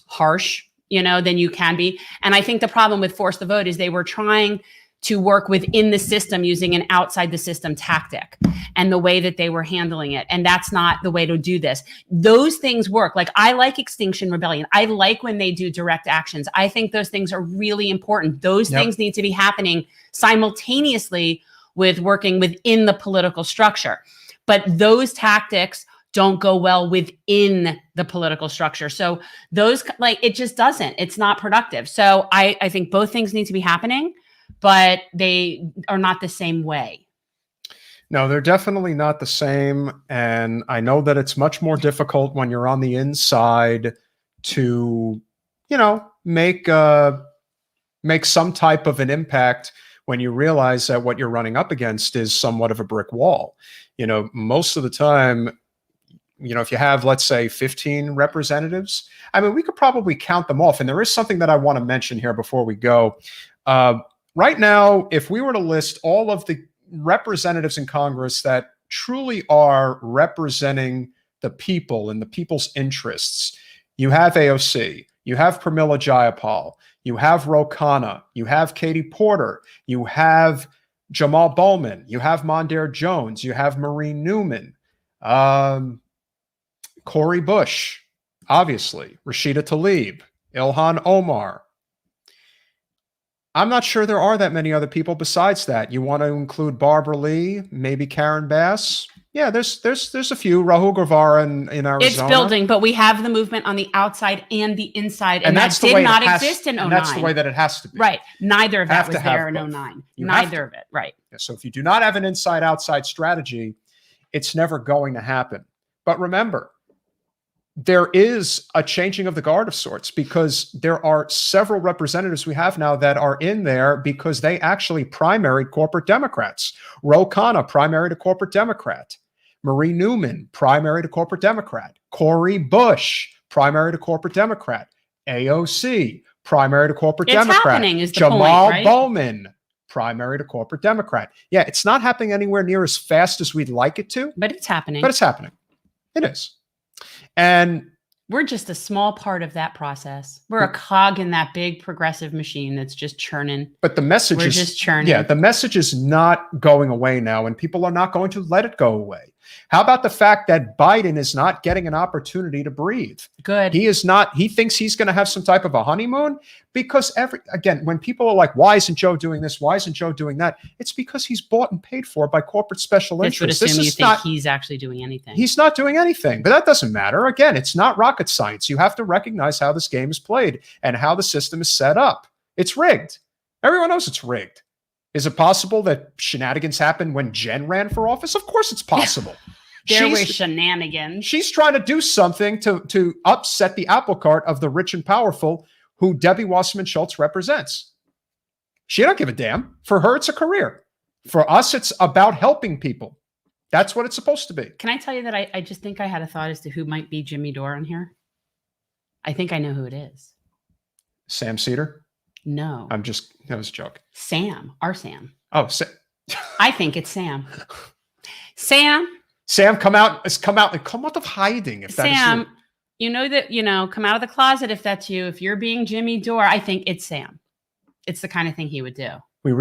harsh, than you can be. And I think the problem with Force the Vote is they were trying to work within the system using an outside the system tactic and the way that they were handling it. And that's not the way to do this. Those things work. Like, I like Extinction Rebellion. I like when they do direct actions. I think those things are really important. Those things need to be happening simultaneously with working within the political structure. But those tactics don't go well within the political structure. So those, it just doesn't. It's not productive. So I think both things need to be happening, but they are not the same way. No, they're definitely not the same. And I know that it's much more difficult when you're on the inside to, make some type of an impact when you realize that what you're running up against is somewhat of a brick wall. Most of the time, if you have, let's say, 15 representatives, we could probably count them off. And there is something that I want to mention here before we go. Right now, if we were to list all of the representatives in Congress that truly are representing the people and the people's interests, you have AOC, you have Pramila Jayapal, you have Ro Khanna, you have Katie Porter, you have Jamal Bowman, you have Mondaire Jones, you have Marie Newman, Cori Bush, obviously, Rashida Tlaib, Ilhan Omar. I'm not sure there are that many other people besides that. You want to include Barbara Lee, maybe Karen Bass? Yeah, there's a few. Rahul Gravara in Arizona. It's building, but we have the movement on the outside and the inside, and that did not exist in 09. And that's the way that it has to be. Right. Neither of that was there in 09. Neither of it. Right. Yeah, so if you do not have an inside-outside strategy, it's never going to happen. But remember, there is a changing of the guard of sorts, because there are several representatives we have now that are in there because they actually primaried corporate Democrats. Ro Khanna primaried a corporate Democrat. Marie Newman primaried a corporate Democrat. Cori Bush primaried a corporate Democrat. AOC primaried a corporate Democrat. It's happening is the Jamal point, right? Bowman primaried a corporate Democrat. Yeah, it's not happening anywhere near as fast as we'd like it to. But it's happening. But it's happening. It is. And we're just a small part of that process. We're a cog in that big progressive machine that's just churning. But the message is just churning. Yeah, the message is not going away now, and people are not going to let it go away. How about the fact that Biden is not getting an opportunity to breathe? Good. He is not. He thinks he's going to have some type of a honeymoon because when people are like, why isn't Joe doing this? Why isn't Joe doing that? It's because he's bought and paid for by corporate special interests. This would assume you think he's actually doing anything. He's not doing anything, but that doesn't matter. Again, it's not rocket science. You have to recognize how this game is played and how the system is set up. It's rigged. Everyone knows it's rigged. Is it possible that shenanigans happened when Jen ran for office? Of course it's possible. There were shenanigans. She's trying to do something to upset the apple cart of the rich and powerful who Debbie Wasserman Schultz represents. She don't give a damn. For her, it's a career. For us, it's about helping people. That's what it's supposed to be. Can I tell you that I just think I had a thought as to who might be Jimmy Dore on here? I think I know who it is. Sam Cedar? No. That was a joke. Sam. Our Sam. Oh, I think it's Sam. Sam, come out of hiding. If Sam, that is you. Come out of the closet if that's you. If you're being Jimmy Dore, I think it's Sam. It's the kind of thing he would do. We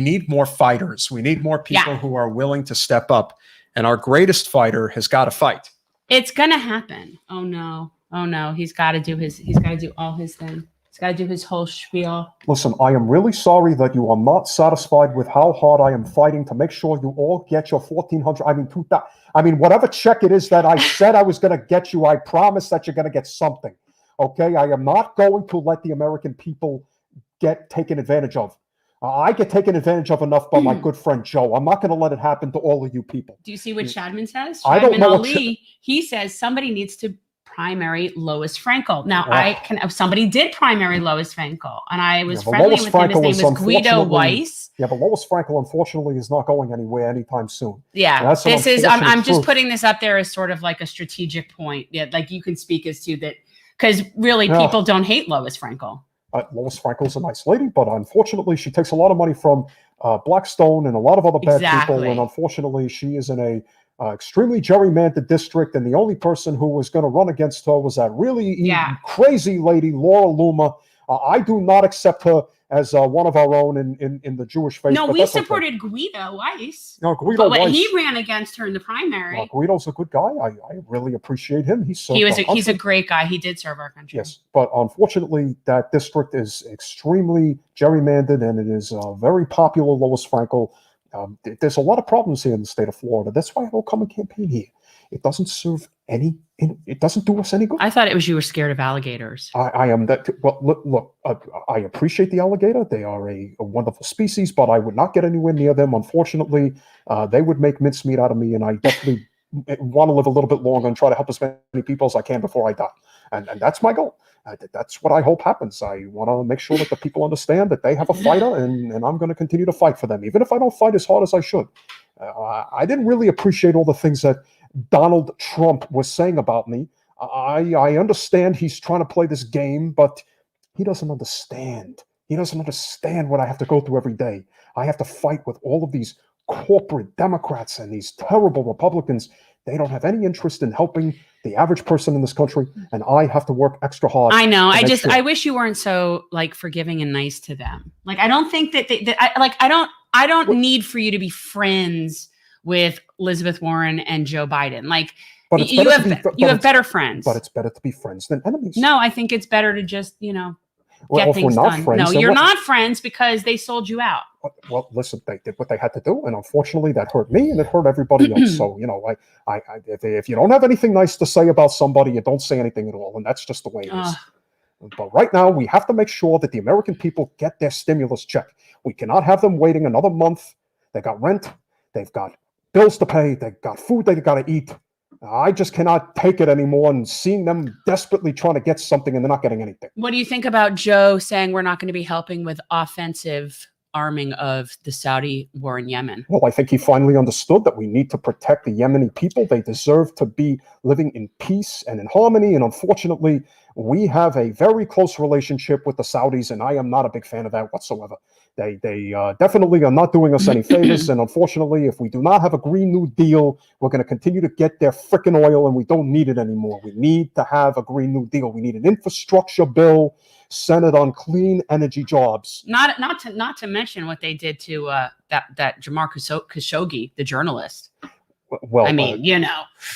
need more fighters. We need more people who are willing to step up. And our greatest fighter has got to fight. It's gonna happen. Oh no. He's got to do all his thing. He's got to do his whole spiel. Listen, I am really sorry that you are not satisfied with how hard I am fighting to make sure you all get your $1,400. Whatever check it is that I said I was going to get you, I promise that you're going to get something. Okay? I am not going to let the American people get taken advantage of. I get taken advantage of enough by my good friend Joe. I'm not going to let it happen to all of you people. Do you see what Shadman says? I don't know. He says somebody needs to primary Lois Frankel. Now, somebody did primary Lois Frankel, and I was friendly with him. His name was Guido Weiss. Yeah, but Lois Frankel, unfortunately, is not going anywhere anytime soon. Yeah, I'm just putting this up there as sort of like a strategic point. Yeah, like you can speak as to that, because really people don't hate Lois Frankel. Lois Frankel's a nice lady, but unfortunately, she takes a lot of money from Blackstone and a lot of other bad people. Exactly. And unfortunately, she is in a extremely gerrymandered district. And the only person who was going to run against her was that really Yeah. crazy lady, Laura Loomer. I do not accept her as one of our own in the Jewish faith. No, but we that's okay. supported Guido Weiss. No, Guido But Weiss. he ran against her in the primary. Guido's a good guy. I really appreciate him. He's He's a great guy. He did serve our country. Yes, but unfortunately, that district is extremely gerrymandered, and it is very popular. Lois Frankel. There's a lot of problems here in the state of Florida. That's why I don't come and campaign here. It doesn't serve any. It doesn't do us any good. I thought it was you were scared of alligators. I am that. Well, look. I appreciate the alligator. They are a wonderful species, but I would not get anywhere near them. Unfortunately, they would make mincemeat out of me, and I definitely want to live a little bit longer and try to help as many people as I can before I die. And that's my goal. That's what I hope happens. I want to make sure that the people understand that they have a fighter, and I'm going to continue to fight for them, even if I don't fight as hard as I should. I didn't really appreciate all the things that Donald Trump was saying about me. I understand he's trying to play this game, but he doesn't understand. He doesn't understand what I have to go through every day. I have to fight with all of these corporate Democrats and these terrible Republicans. They don't have any interest in helping the average person in this country, and I have to work extra hard. I know. Sure. I wish you weren't so like forgiving and nice to them. Like, I don't think that I don't need for you to be friends with Elizabeth Warren and Joe Biden. Like, but you have better friends. But it's better to be friends than enemies. No, I think it's better to just, Well, get if we're things not done. friends, No, then you're what? not friends because they sold you out. Well, listen, they did what they had to do, and unfortunately, that hurt me and it hurt everybody else. So, if you don't have anything nice to say about somebody, you don't say anything at all, and that's just the way it is. But right now, we have to make sure that the American people get their stimulus check. We cannot have them waiting another month. They got rent, they've got bills to pay, they've got food they got to eat. I just cannot take it anymore, and seeing them desperately trying to get something and they're not getting anything. What do you think about Joe saying we're not going to be helping with offensive arming of the Saudi war in Yemen? Well, I think he finally understood that we need to protect the Yemeni people. They deserve to be living in peace and in harmony. And unfortunately, we have a very close relationship with the Saudis, and I am not a big fan of that whatsoever. They definitely are not doing us any favors. And unfortunately, if we do not have a Green New Deal, we're going to continue to get their frickin' oil, and we don't need it anymore. We need to have a Green New Deal. We need an infrastructure bill centered on clean energy jobs. Not to mention what they did to that Jamar Khashoggi, the journalist. Well, I mean,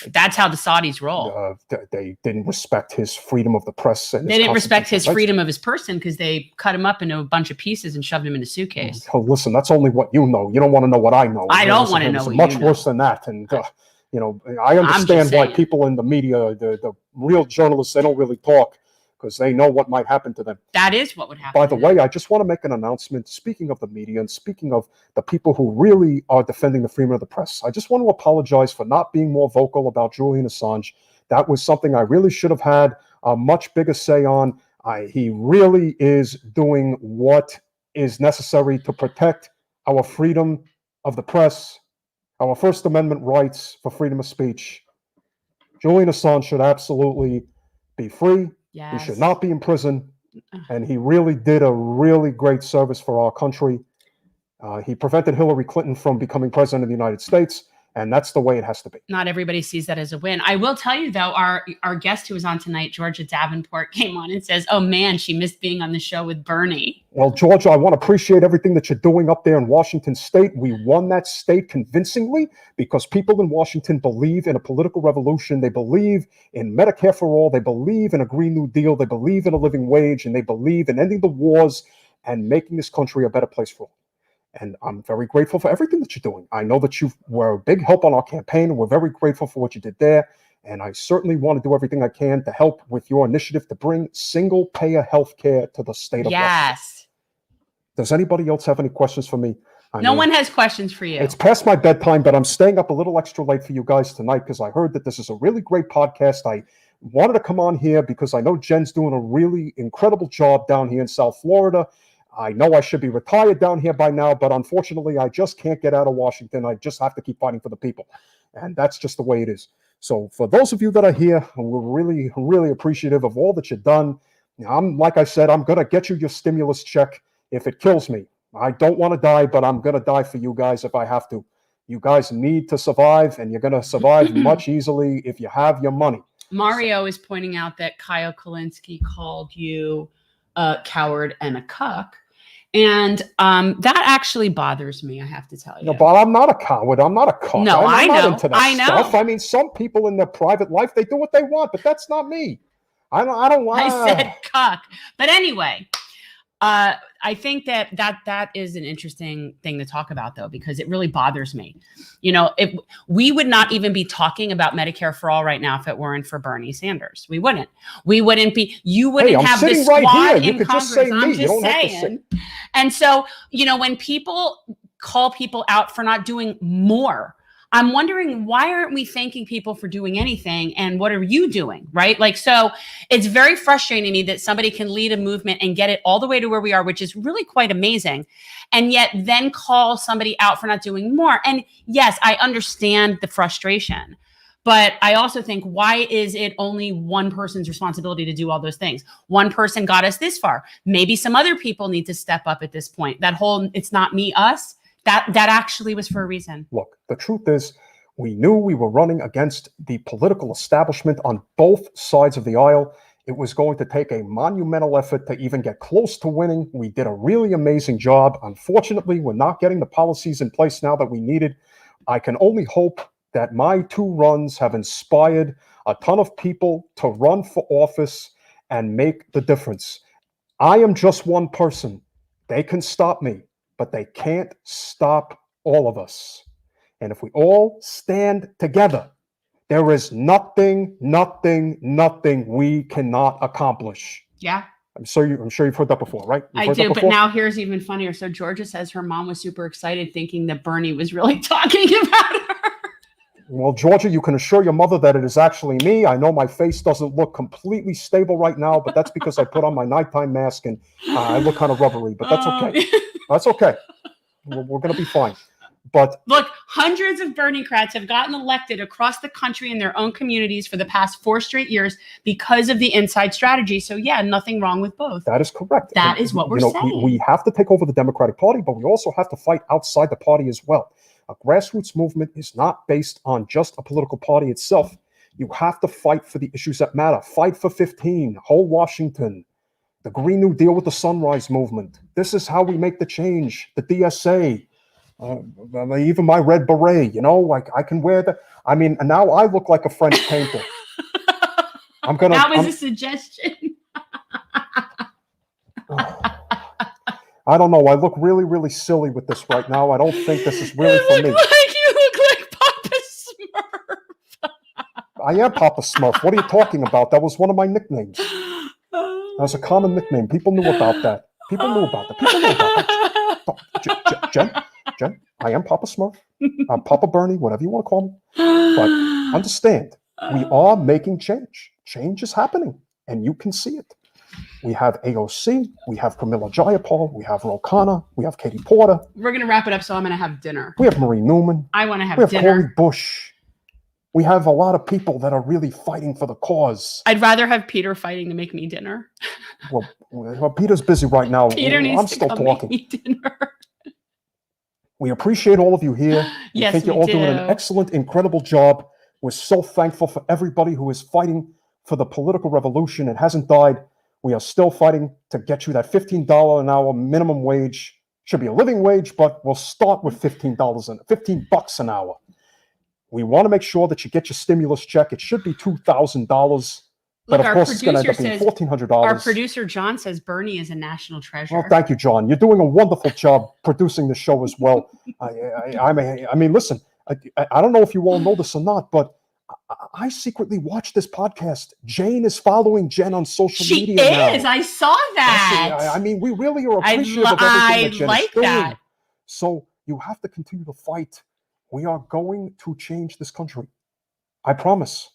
that's how the Saudis roll. They didn't respect his freedom of the press. And they didn't respect his freedom of his person because they cut him up into a bunch of pieces and shoved him in a suitcase. Oh, listen, that's only what you know. You don't want to know what I know. I don't want to know what much worse than that. And I understand why people in the media, the real journalists, they don't really talk because they know what might happen to them. That is what would happen. By the way, I just want to make an announcement. Speaking of the media and speaking of the people who really are defending the freedom of the press, I just want to apologize for not being more vocal about Julian Assange. That was something I really should have had a much bigger say on. He really is doing what is necessary to protect our freedom of the press, our First Amendment rights for freedom of speech. Julian Assange should absolutely be free. Yes. He should not be in prison, and he really did a really great service for our country. He prevented Hillary Clinton from becoming president of the United States, and that's the way it has to be. Not everybody sees that as a win. I will tell you, though, our guest who was on tonight, Georgia Davenport, came on and says, oh, man, she missed being on the show with Bernie. Well, Georgia, I want to appreciate everything that you're doing up there in Washington State. We won that state convincingly because people in Washington believe in a political revolution. They believe in Medicare for all. They believe in a Green New Deal. They believe in a living wage, and they believe in ending the wars and making this country a better place for all. And I'm very grateful for everything that you're doing. I know that you were a big help on our campaign, and we're very grateful for what you did there. And I certainly want to do everything I can to help with your initiative to bring single-payer health care to the state of Washington. Yes. Does anybody else have any questions for me? No one has questions for you. It's past my bedtime, but I'm staying up a little extra late for you guys tonight because I heard that this is a really great podcast. I wanted to come on here because I know Jen's doing a really incredible job down here in South Florida. I know I should be retired down here by now, but unfortunately, I just can't get out of Washington. I just have to keep fighting for the people. And that's just the way it is. So for those of you that are here, we're really, really appreciative of all that you've done. I'm like I said, I'm going to get you your stimulus check if it kills me. I don't want to die, but I'm going to die for you guys if I have to. You guys need to survive, and you're going to survive much easily if you have your money. Mario is pointing out that Kyle Kalinske called you a coward and a cuck. And that actually bothers me, I have to tell you. No, but I'm not a coward. I'm not a cuck. No, I'm I not know. into that I know. stuff. I mean, some people in their private life, they do what they want, but that's not me. I don't want. I said cuck. But anyway, I think that is an interesting thing to talk about, though, because it really bothers me. You know, we would not even be talking about Medicare for all right now if it weren't for Bernie Sanders. We wouldn't. We wouldn't be. You wouldn't have the sitting squad right here. You in could Congress. just say me. I'm You just don't have to saying. And so, you know, when people call people out for not doing more, I'm wondering, why aren't we thanking people for doing anything? And what are you doing? Right? Like, so it's very frustrating to me that somebody can lead a movement and get it all the way to where we are, which is really quite amazing. And yet then call somebody out for not doing more. And yes, I understand the frustration, but I also think, why is it only one person's responsibility to do all those things? One person got us this far. Maybe some other people need to step up at this point. That whole, it's not me, us. That actually was for a reason. Look, the truth is, we knew we were running against the political establishment on both sides of the aisle. It was going to take a monumental effort to even get close to winning. We did a really amazing job. Unfortunately, we're not getting the policies in place now that we needed. I can only hope that my 2 runs have inspired a ton of people to run for office and make the difference. I am just one person. They can stop me, but they can't stop all of us. And if we all stand together, there is nothing we cannot accomplish. Yeah. I'm sure you've heard that before, right? I do, but now here's even funnier. So Georgia says her mom was super excited thinking that Bernie was really talking about her. Well, Georgia, you can assure your mother that it is actually me. I know my face doesn't look completely stable right now, but that's because I put on my nighttime mask and I look kind of rubbery, but that's okay. That's okay. We're going to be fine. But look, hundreds of Bernie-crats have gotten elected across the country in their own communities for the past 4 straight years because of the inside strategy. So yeah, nothing wrong with both. That is correct. That is what we're saying. We have to take over the Democratic Party, but we also have to fight outside the party as well. A grassroots movement is not based on just a political party itself. You have to fight for the issues that matter. Fight for 15, whole Washington, the Green New Deal with the Sunrise Movement. This is how we make the change. The DSA. Even my red beret, you know, like I can wear the. I mean, now I look like a French painter. That was a suggestion. I don't know. I look really, really silly with this right now. I don't think this is really for me. You look like Papa Smurf. I am Papa Smurf. What are you talking about? That was one of my nicknames. That was a common nickname. People knew about that. People knew about that. Jen, I am Papa Smurf. I'm Papa Bernie, whatever you want to call me. But understand, we are making change. Change is happening, and you can see it. We have AOC, we have Pramila Jayapal, we have Ro Khanna, we have Katie Porter. We're going to wrap it up, so I'm going to have dinner. We have Marie Newman. I want to have dinner. We have dinner. Cory Bush. We have a lot of people that are really fighting for the cause. I'd rather have Peter fighting to make me dinner. Well, Peter's busy right now. Peter needs to come make me dinner. We appreciate all of you here. Yes, I think you're all doing an excellent, incredible job. We're so thankful for everybody who is fighting for the political revolution. It hasn't died. We are still fighting to get you that $15 an hour minimum wage. Should be a living wage, but we'll start with $15 an hour. We want to make sure that you get your stimulus check. It should be $2,000. But of course, it's going to end up being $1,400. Our producer, John, says Bernie is a national treasure. Well, thank you, John. You're doing a wonderful job producing the show as well. I mean, listen, I don't know if you all know this or not, but I secretly watch this podcast. Jane is following Jen on social media now. She is. I saw that. I mean, we really are appreciative of everything that Jen is doing. That. So you have to continue to fight. We are going to change this country. I promise.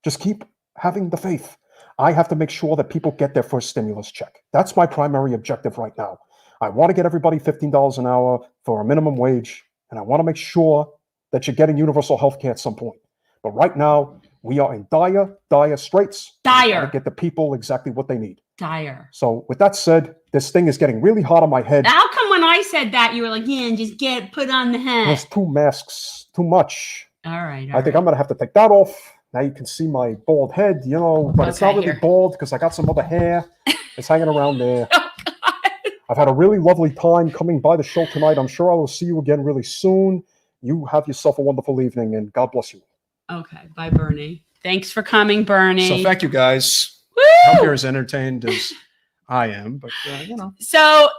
Just keep having the faith. I have to make sure that people get their first stimulus check. That's my primary objective right now. I want to get everybody $15 an hour for a minimum wage, and I want to make sure that you're getting universal health care at some point. But right now, We are in dire straits. We Dire. gotta get the people exactly what they need. Dire. So with that said, this thing is getting really hot on my head. How come when I said that you were like, yeah, just put on the hat? There's 2 masks, too much. All right. I think I'm gonna have to take that off. Now you can see my bald head, but it's not Okay, really here. bald because I got some other hair. It's hanging around there. Oh, God. I've had a really lovely time coming by the show tonight. I'm sure I will see you again really soon. You have yourself a wonderful evening, and God bless you. Okay. Bye, Bernie. Thanks for coming, Bernie. So thank you guys. Woo! I hope you're as entertained as I am, but So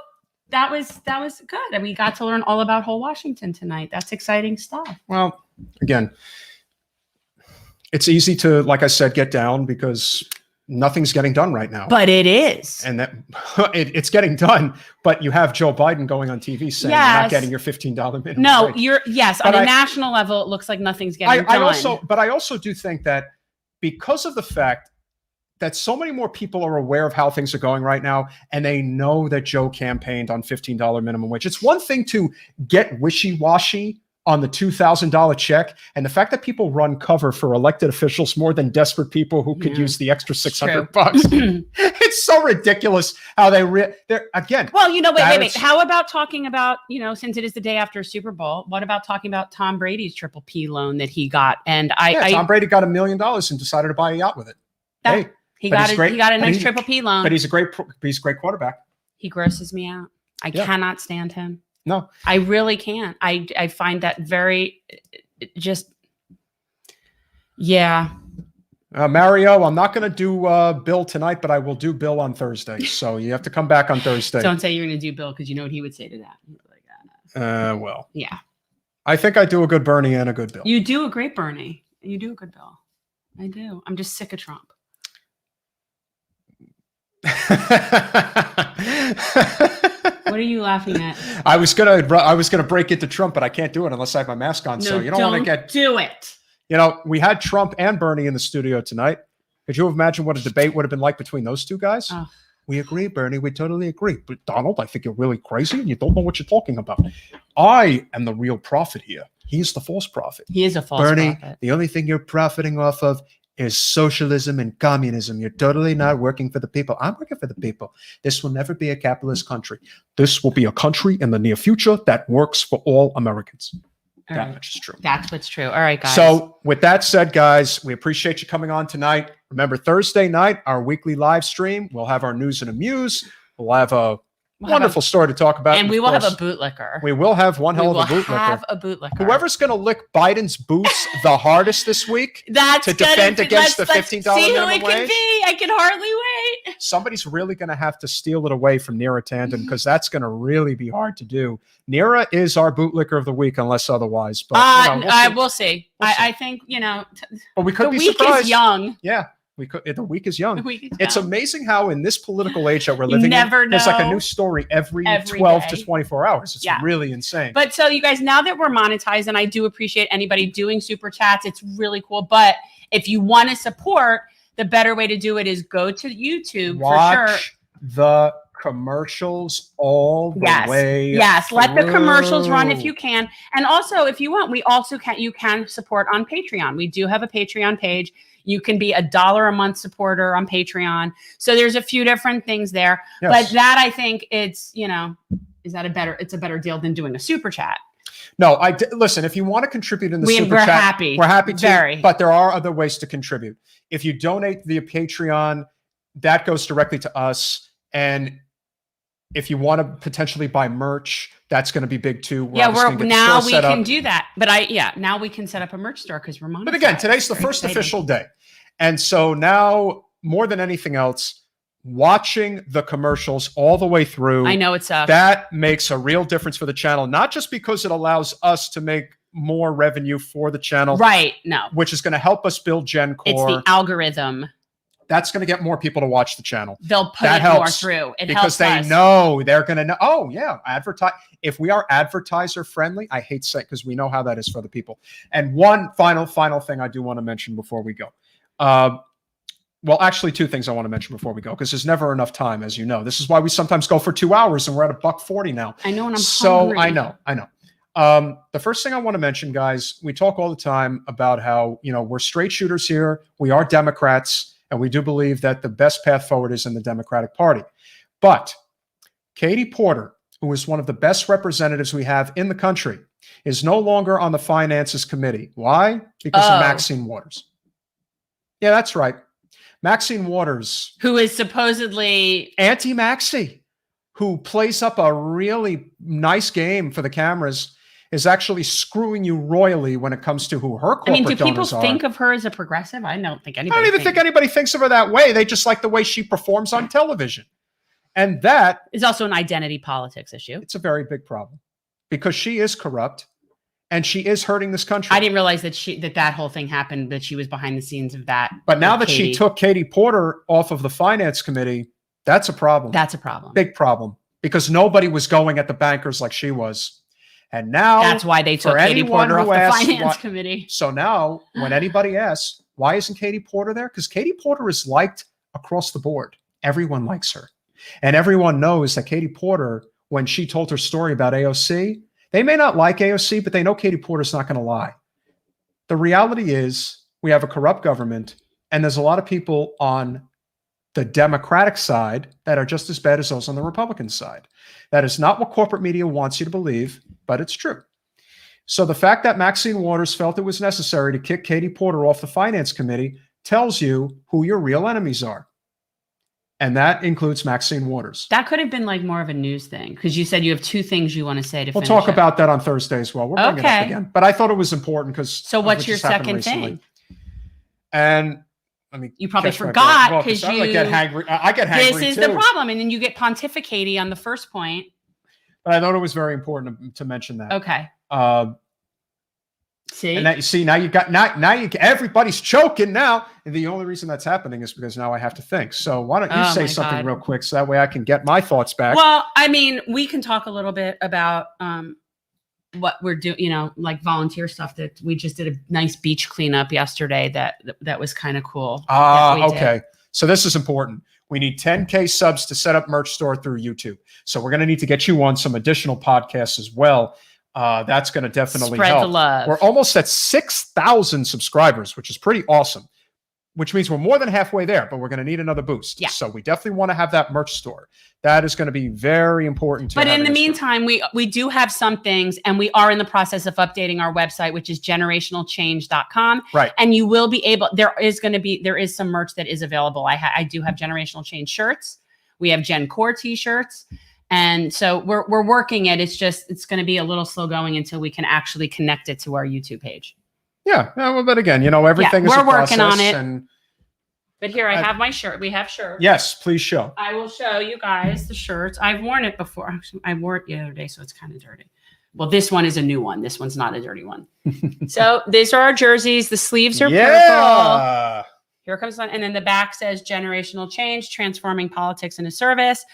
that was good. And we got to learn all about whole Washington tonight. That's exciting stuff. well, again, it's easy to, like I said, get down because nothing's getting done right now. But it is. And that it's getting done, but you have Joe Biden going on TV saying you're not Yes. getting your $15 minimum No, wage. on a national level, it looks like nothing's getting done. I also do think that because of the fact that so many more people are aware of how things are going right now, and they know that Joe campaigned on $15 minimum wage. It's one thing to get wishy-washy on the $2,000 check, and the fact that people run cover for elected officials more than desperate people who could Yeah. use the extra True. $600. It's so ridiculous how they're again. Well, wait. is- How about talking about, since it is the day after Super Bowl, what about talking about Tom Brady's triple P loan that he got? And Tom Brady got $1 million and decided to buy a yacht with it. That- he but got he's a, great. he got a But nice he- triple P loan. But he's a great quarterback. He grosses me out. I Yeah. cannot stand him. No. I really can't. I find that very just, yeah. Mario, I'm not going to do Bill tonight, but I will do Bill on Thursday. So you have to come back on Thursday. Don't say you're going to do Bill because you know what he would say to that. He'd be like, Well, yeah. I think I do a good Bernie and a good Bill. You do a great Bernie. You do a good Bill. I do. I'm just sick of Trump. What are you laughing at? I was gonna break into Trump, but I can't do it unless I have my mask on. So you don't want to get. Do it. We had Trump and Bernie in the studio tonight. Could you imagine what a debate would have been like between those two guys? Oh. We agree, Bernie. We totally agree. But Donald, I think you're really crazy and you don't know what you're talking about. I am the real prophet here. He's the false prophet. He is a false Bernie, prophet. the only thing you're profiting off of is socialism and communism. You're totally not working for the people. I'm working for the people. This will never be a capitalist country. This will be a country in the near future that works for all Americans. All That right. much is true. That's what's true. All right, guys. So with that said, guys, we appreciate you coming on tonight. Remember, Thursday night, our weekly live stream, we'll have our news and amuse. We'll have a wonderful story to talk about. and we of will have course, a bootlicker. We will have one hell of a We will bootlicker. have a bootlicker. Whoever's going to lick Biden's boots the hardest this week That's to gonna defend be- against let's- the let's $15 see who minimum it can wage? be. I can hardly wait. Somebody's really going to have to steal it away from Neera Tandon because that's going to really be hard to do. Neera is our bootlicker of the week, unless otherwise. But We'll see. We'll see. I think, but we could the be week surprised. is young. Yeah, we could. The week is young. The week is It's young. amazing how in this political age that we're You living never in, there's like a know. new story every Every 12 day. to 24 hours. It's Yeah. really insane. But so you guys, now that we're monetized, and I do appreciate anybody doing super chats, it's really cool. But if you want to support, the better way to do it is go to YouTube Watch for sure. the commercials all the Yes. way. Yes, let the commercials run if through. you can. And also, if you want, you can support on Patreon. We do have a Patreon page. You can be $1 a month supporter on Patreon. So there's a few different things there. Yes. But that, I think it's a better deal than doing a super chat. No, listen, if you want to contribute in the super we're chat, happy. we're happy to. Very. But there are other ways to contribute. If you donate via Patreon, that goes directly to us. And if you want to potentially buy merch, that's going to be big too. Yeah, obviously gonna get the now store we set can up. do that. But now we can set up a merch store because we're monetized. But again, today's the Very first exciting. official day. And so now, more than anything else, watching the commercials all the way through, I know it sucks. that makes a real difference for the channel, not just because it allows us to make more revenue for the channel, Right. No. which is going to help us build Gen It's Core. the algorithm. That's going to get more people to watch the channel. They'll put That it more helps, through. It because helps they us. know they're going to know. Oh yeah, advertise. If we are advertiser friendly, I hate saying because we know how that is for the people. And one final thing I do want to mention before we go. Well, actually, two things I want to mention before we go because there's never enough time, as you know. This is why we sometimes go for 2 hours and we're at $1.40 now. I know, and I'm so hungry. I know. The first thing I want to mention, guys, we talk all the time about how, we're straight shooters here. We are Democrats, and we do believe that the best path forward is in the Democratic Party. But Katie Porter, who is one of the best representatives we have in the country, is no longer on the Finances Committee. Why? Because of Maxine Waters. Yeah, that's right. Maxine Waters. Who is supposedly anti-Maxie, who plays up a really nice game for the cameras, is actually screwing you royally when it comes to who her corporate donors are. do people think of her as a progressive? I don't think anybody. I don't even think anybody thinks of her that way. They just like the way she performs on television. And that is also an identity politics issue. It's a very big problem because she is corrupt and she is hurting this country. I didn't realize that that whole thing happened, that she was behind the scenes of that. But now that she took Katie Porter off of the Finance Committee, that's a problem. That's a problem. Big problem. Because nobody was going at the bankers like she was. And now that's why they took Katie Porter off the Finance Committee. So now when anybody asks, why isn't Katie Porter there? Because Katie Porter is liked across the board. Everyone likes her. And everyone knows that Katie Porter, when she told her story about AOC, they may not like AOC, but they know Katie Porter's not going to lie. The reality is we have a corrupt government, and there's a lot of people on the Democratic side that are just as bad as those on the Republican side. That is not what corporate media wants you to believe, but it's true. So the fact that Maxine Waters felt it was necessary to kick Katie Porter off the Finance Committee tells you who your real enemies are. And that includes Maxine Waters. That could have been like more of a news thing, because you said you have two things you want to say to We'll talk about that on Thursday as well. We'll bring it up again. But I thought it was important because... So what's your second thing? And... You probably forgot because I get hangry. I get hangry This is too. the problem, and then you get pontificating on the first point. But I thought it was very important to mention that. Okay. See, and now you got everybody's choking now, and the only reason that's happening is because now I have to think. So why don't you say something real quick so that way I can get my thoughts back? Well, I mean, we can talk a little bit about what we're doing, like volunteer stuff. That we just did a nice beach cleanup yesterday. That was kind of cool. Okay. So this is important. We need 10K subs to set up merch store through YouTube. So we're going to need to get you on some additional podcasts as well. That's going to definitely spread help. The love. We're almost at 6,000 subscribers, which is pretty awesome. Which means we're more than halfway there, but we're going to need another boost. Yeah. So we definitely want to have that merch store. That is going to be very important. But in the meantime, we do have some things, and we are in the process of updating our website, which is generationalchange.com. Right. And you will be able, there is some merch that is available. I do have Generational Change shirts. We have Gen Core t-shirts. And so we're working it. It's going to be a little slow going until we can actually connect it to our YouTube page. Yeah. Well, but again, everything is a process. We're working on it. But here I have my shirt. We have shirts. Yes, please show. I will show you guys the shirts. I've worn it before. Actually, I wore it the other day, so it's kind of dirty. Well, this one is a new one. This one's not a dirty one. So these are our jerseys. The sleeves are purple. Here comes one. And then the back says Generational Change, Transforming Politics into Service.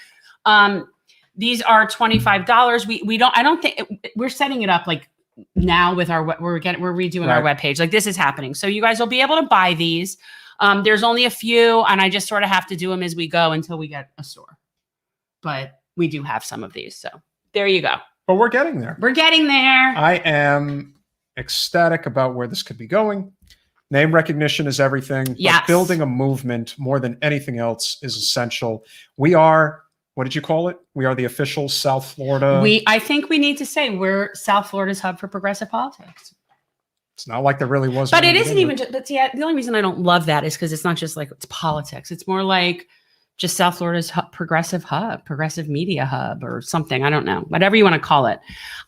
These are $25. I don't think we're setting it up like now with we're redoing our webpage. Like this is happening. So you guys will be able to buy these. There's only a few, and I just sort of have to do them as we go until we get a store. But we do have some of these. So there you go. But we're getting there. We're getting there. I am ecstatic about where this could be going. Name recognition is everything. Yes. But building a movement more than anything else is essential. We are, what did you call it? We are the official South Florida. I think we need to say we're South Florida's hub for progressive politics. It's not like there really was. But it isn't even just, but yeah, the only reason I don't love that is because it's not just like it's politics. It's more like just South Florida's progressive hub, progressive media hub or something. I don't know, whatever you want to call it.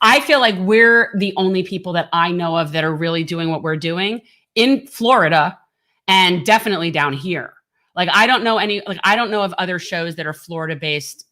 I feel like we're the only people that I know of that are really doing what we're doing in Florida and definitely down here. Like, I don't know of other shows that are Florida based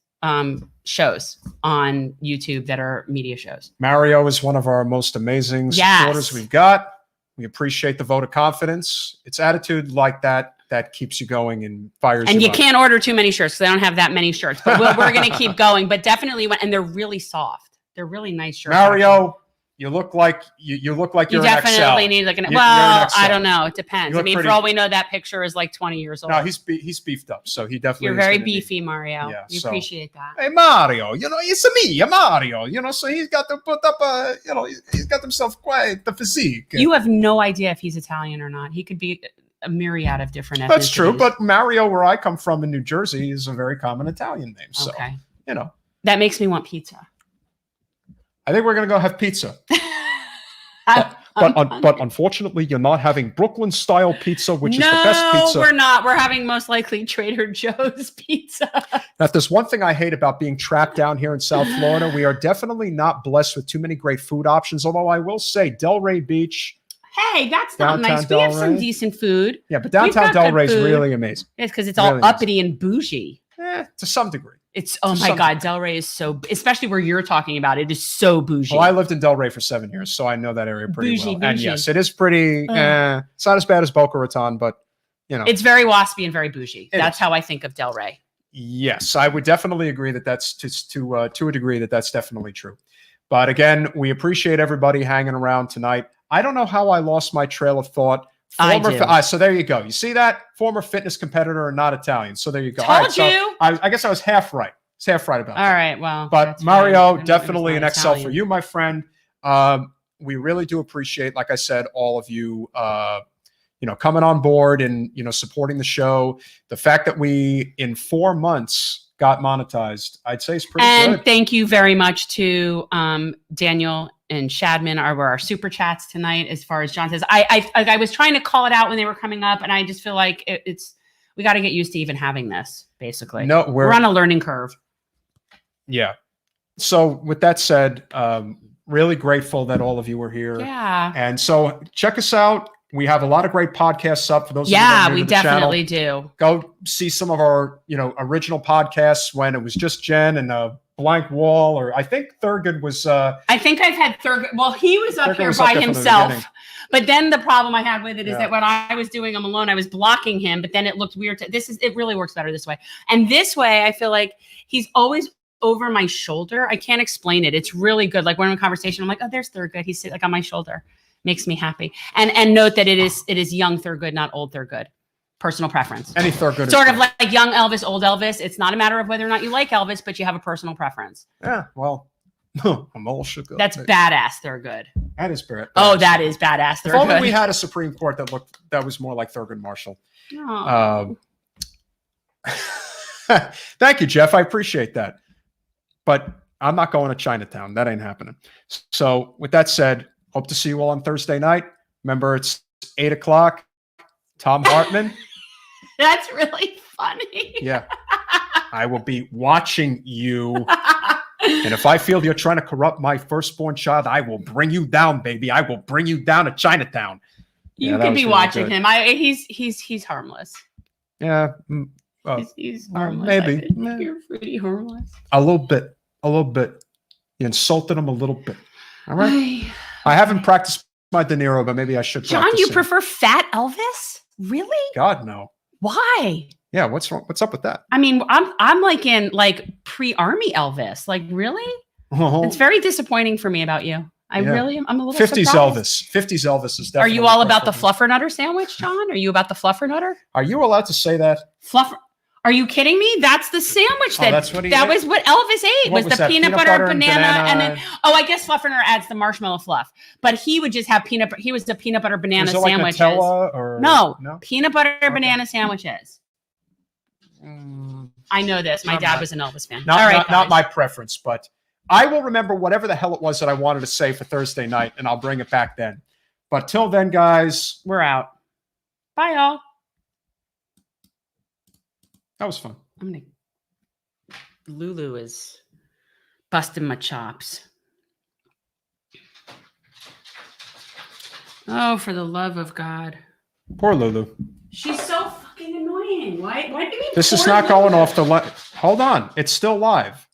shows on YouTube that are media shows. Mario is one of our most amazing supporters we've got. We appreciate the vote of confidence. It's attitude like that keeps you going and fires and you up. Can't order too many shirts because I don't have that many shirts, but we're going to keep going. But definitely, and they're really soft. They're really nice shirts. Mario, You look like you look like You you're an definitely XL. need like an. You're an Well, XL. I don't know. It depends. You I look mean, pretty- for all we know, that picture is like 20 years old. No, he's beefed up, so he definitely. You're is very gonna need- beefy, Mario. Yeah, We so- appreciate that. Hey Mario, it's me, Mario. So he's got to put up a, he's got himself quite the physique. You have no idea if he's Italian or not. He could be a myriad of different ethnicities. That's true, but Mario, where I come from in New Jersey, is a very common Italian name. So okay. That makes me want pizza. I think we're gonna go have pizza. But unfortunately, you're not having Brooklyn style pizza, which is the best pizza. No, we're not. We're having most likely Trader Joe's pizza. Now, if there's one thing I hate about being trapped down here in South Florida, we are definitely not blessed with too many great food options. Although I will say, Delray Beach. Hey, that's not Downtown nice. We have some Delray. decent food. Yeah, but downtown We've got good Delray is food. really amazing. It's because it's all Really nice. uppity and bougie. To some degree. It's oh To my some god, Delray is so, especially where you're talking about. It is so bougie. Well, I lived in Delray for 7 years, so I know that area pretty Bougie, well. And bougie. yes, it is pretty. It's not as bad as Boca Raton, but It's very waspy and very bougie. It That's is. how I think of Delray. yes, I would definitely agree that that's to a degree that's definitely true. But again, we appreciate everybody hanging around tonight. I don't know how I lost my trail of thought. I do. So there you go. You see that? Former fitness competitor and not Italian. So there you go. Told All right, you. So I guess I was half right. It's half right about All that. right, well, But that's Mario, fine. definitely an It's XL not for Italian. you, my friend. We really do appreciate, like I said, all of you, coming on board and, supporting the show. The fact that we, in 4 months, got monetized, I'd say is pretty And good. thank you very much to Daniel and Shadman were our super chats tonight. As far as John says, I was trying to call it out when they were coming up, and I just feel like we got to get used to even having this. Basically, No, we're on a learning curve. Yeah. So with that said, really grateful that all of you were here. Yeah, And so check us out. We have a lot of great podcasts up for those. yeah, of you we that are new to the channel. definitely do. Go see some of our, original podcasts when it was just Jen and a blank wall, or I think Thurgood was. I think I've had Thurgood. Well, he was up Thurgood here was up by there from the himself. beginning. But then the problem I had with it is Yeah. that when I was doing them alone, I was blocking him, but then it looked weird. It really works better this way. And this way, I feel like he's always over my shoulder. I can't explain it. It's really good. Like when we're in conversation, I'm like, oh, there's Thurgood. He's sitting like on my shoulder. Makes me happy. And note that it is young Thurgood, not old Thurgood. Personal preference. Any Thurgood. is Sort of good. like young Elvis, old Elvis. It's not a matter of whether or not you like Elvis, but you have a personal preference. Yeah. Well, I'm all shook up. That's badass Thurgood. That is bad. Oh, that is badass If only we Thurgood. had a Supreme Court that was more like Thurgood Marshall. Oh. Thank you, Jeff. I appreciate that. But I'm not going to Chinatown. That ain't happening. So with that said, hope to see you all on Thursday night. Remember, it's 8:00. Tom Hartman. That's really funny. Yeah. I will be watching you. And if I feel you're trying to corrupt my firstborn child, I will bring you down, baby. I will bring you down to Chinatown. You Yeah, that could was be really watching good. him. He's harmless. Yeah. He's well, harmless. maybe. I think. Meh. You're pretty harmless. A little bit. You insulted him a little bit. All right. I haven't practiced my De Niro, but maybe I should. John, practice you it. prefer Fat Elvis? Really? God, no. Why? Yeah. What's wrong? What's up with that? I mean, I'm like in like pre-army Elvis. Like, really? It's very disappointing for me about you. I'm a little 50s surprised. Elvis. 50s Elvis is definitely. Are you all about the preferable. fluffernutter sandwich, John? Are you about the fluffernutter? Are you allowed to say that? Are you kidding me? That's the sandwich that that's what he that ate? was what Elvis ate. What Was was the that? peanut Peanut butter, butter and banana, and banana? then I guess fluffernutter adds the marshmallow fluff. But he would just have he was the peanut butter banana Is it like sandwiches. Nutella or No, no? peanut butter banana sandwiches. Mm, I know this. My I'm dad not- was an Elvis fan. not, all right, not guys. my preference, but I will remember whatever the hell it was that I wanted to say for Thursday night, and I'll bring it back then. But till then, guys, We're out. Bye, y'all. that was fun. Lulu is busting my chops. Oh, for the love of God. Poor Lulu. She's so fucking annoying. Why do you mean This is poor not going Lulu? off the. Hold on, it's still live.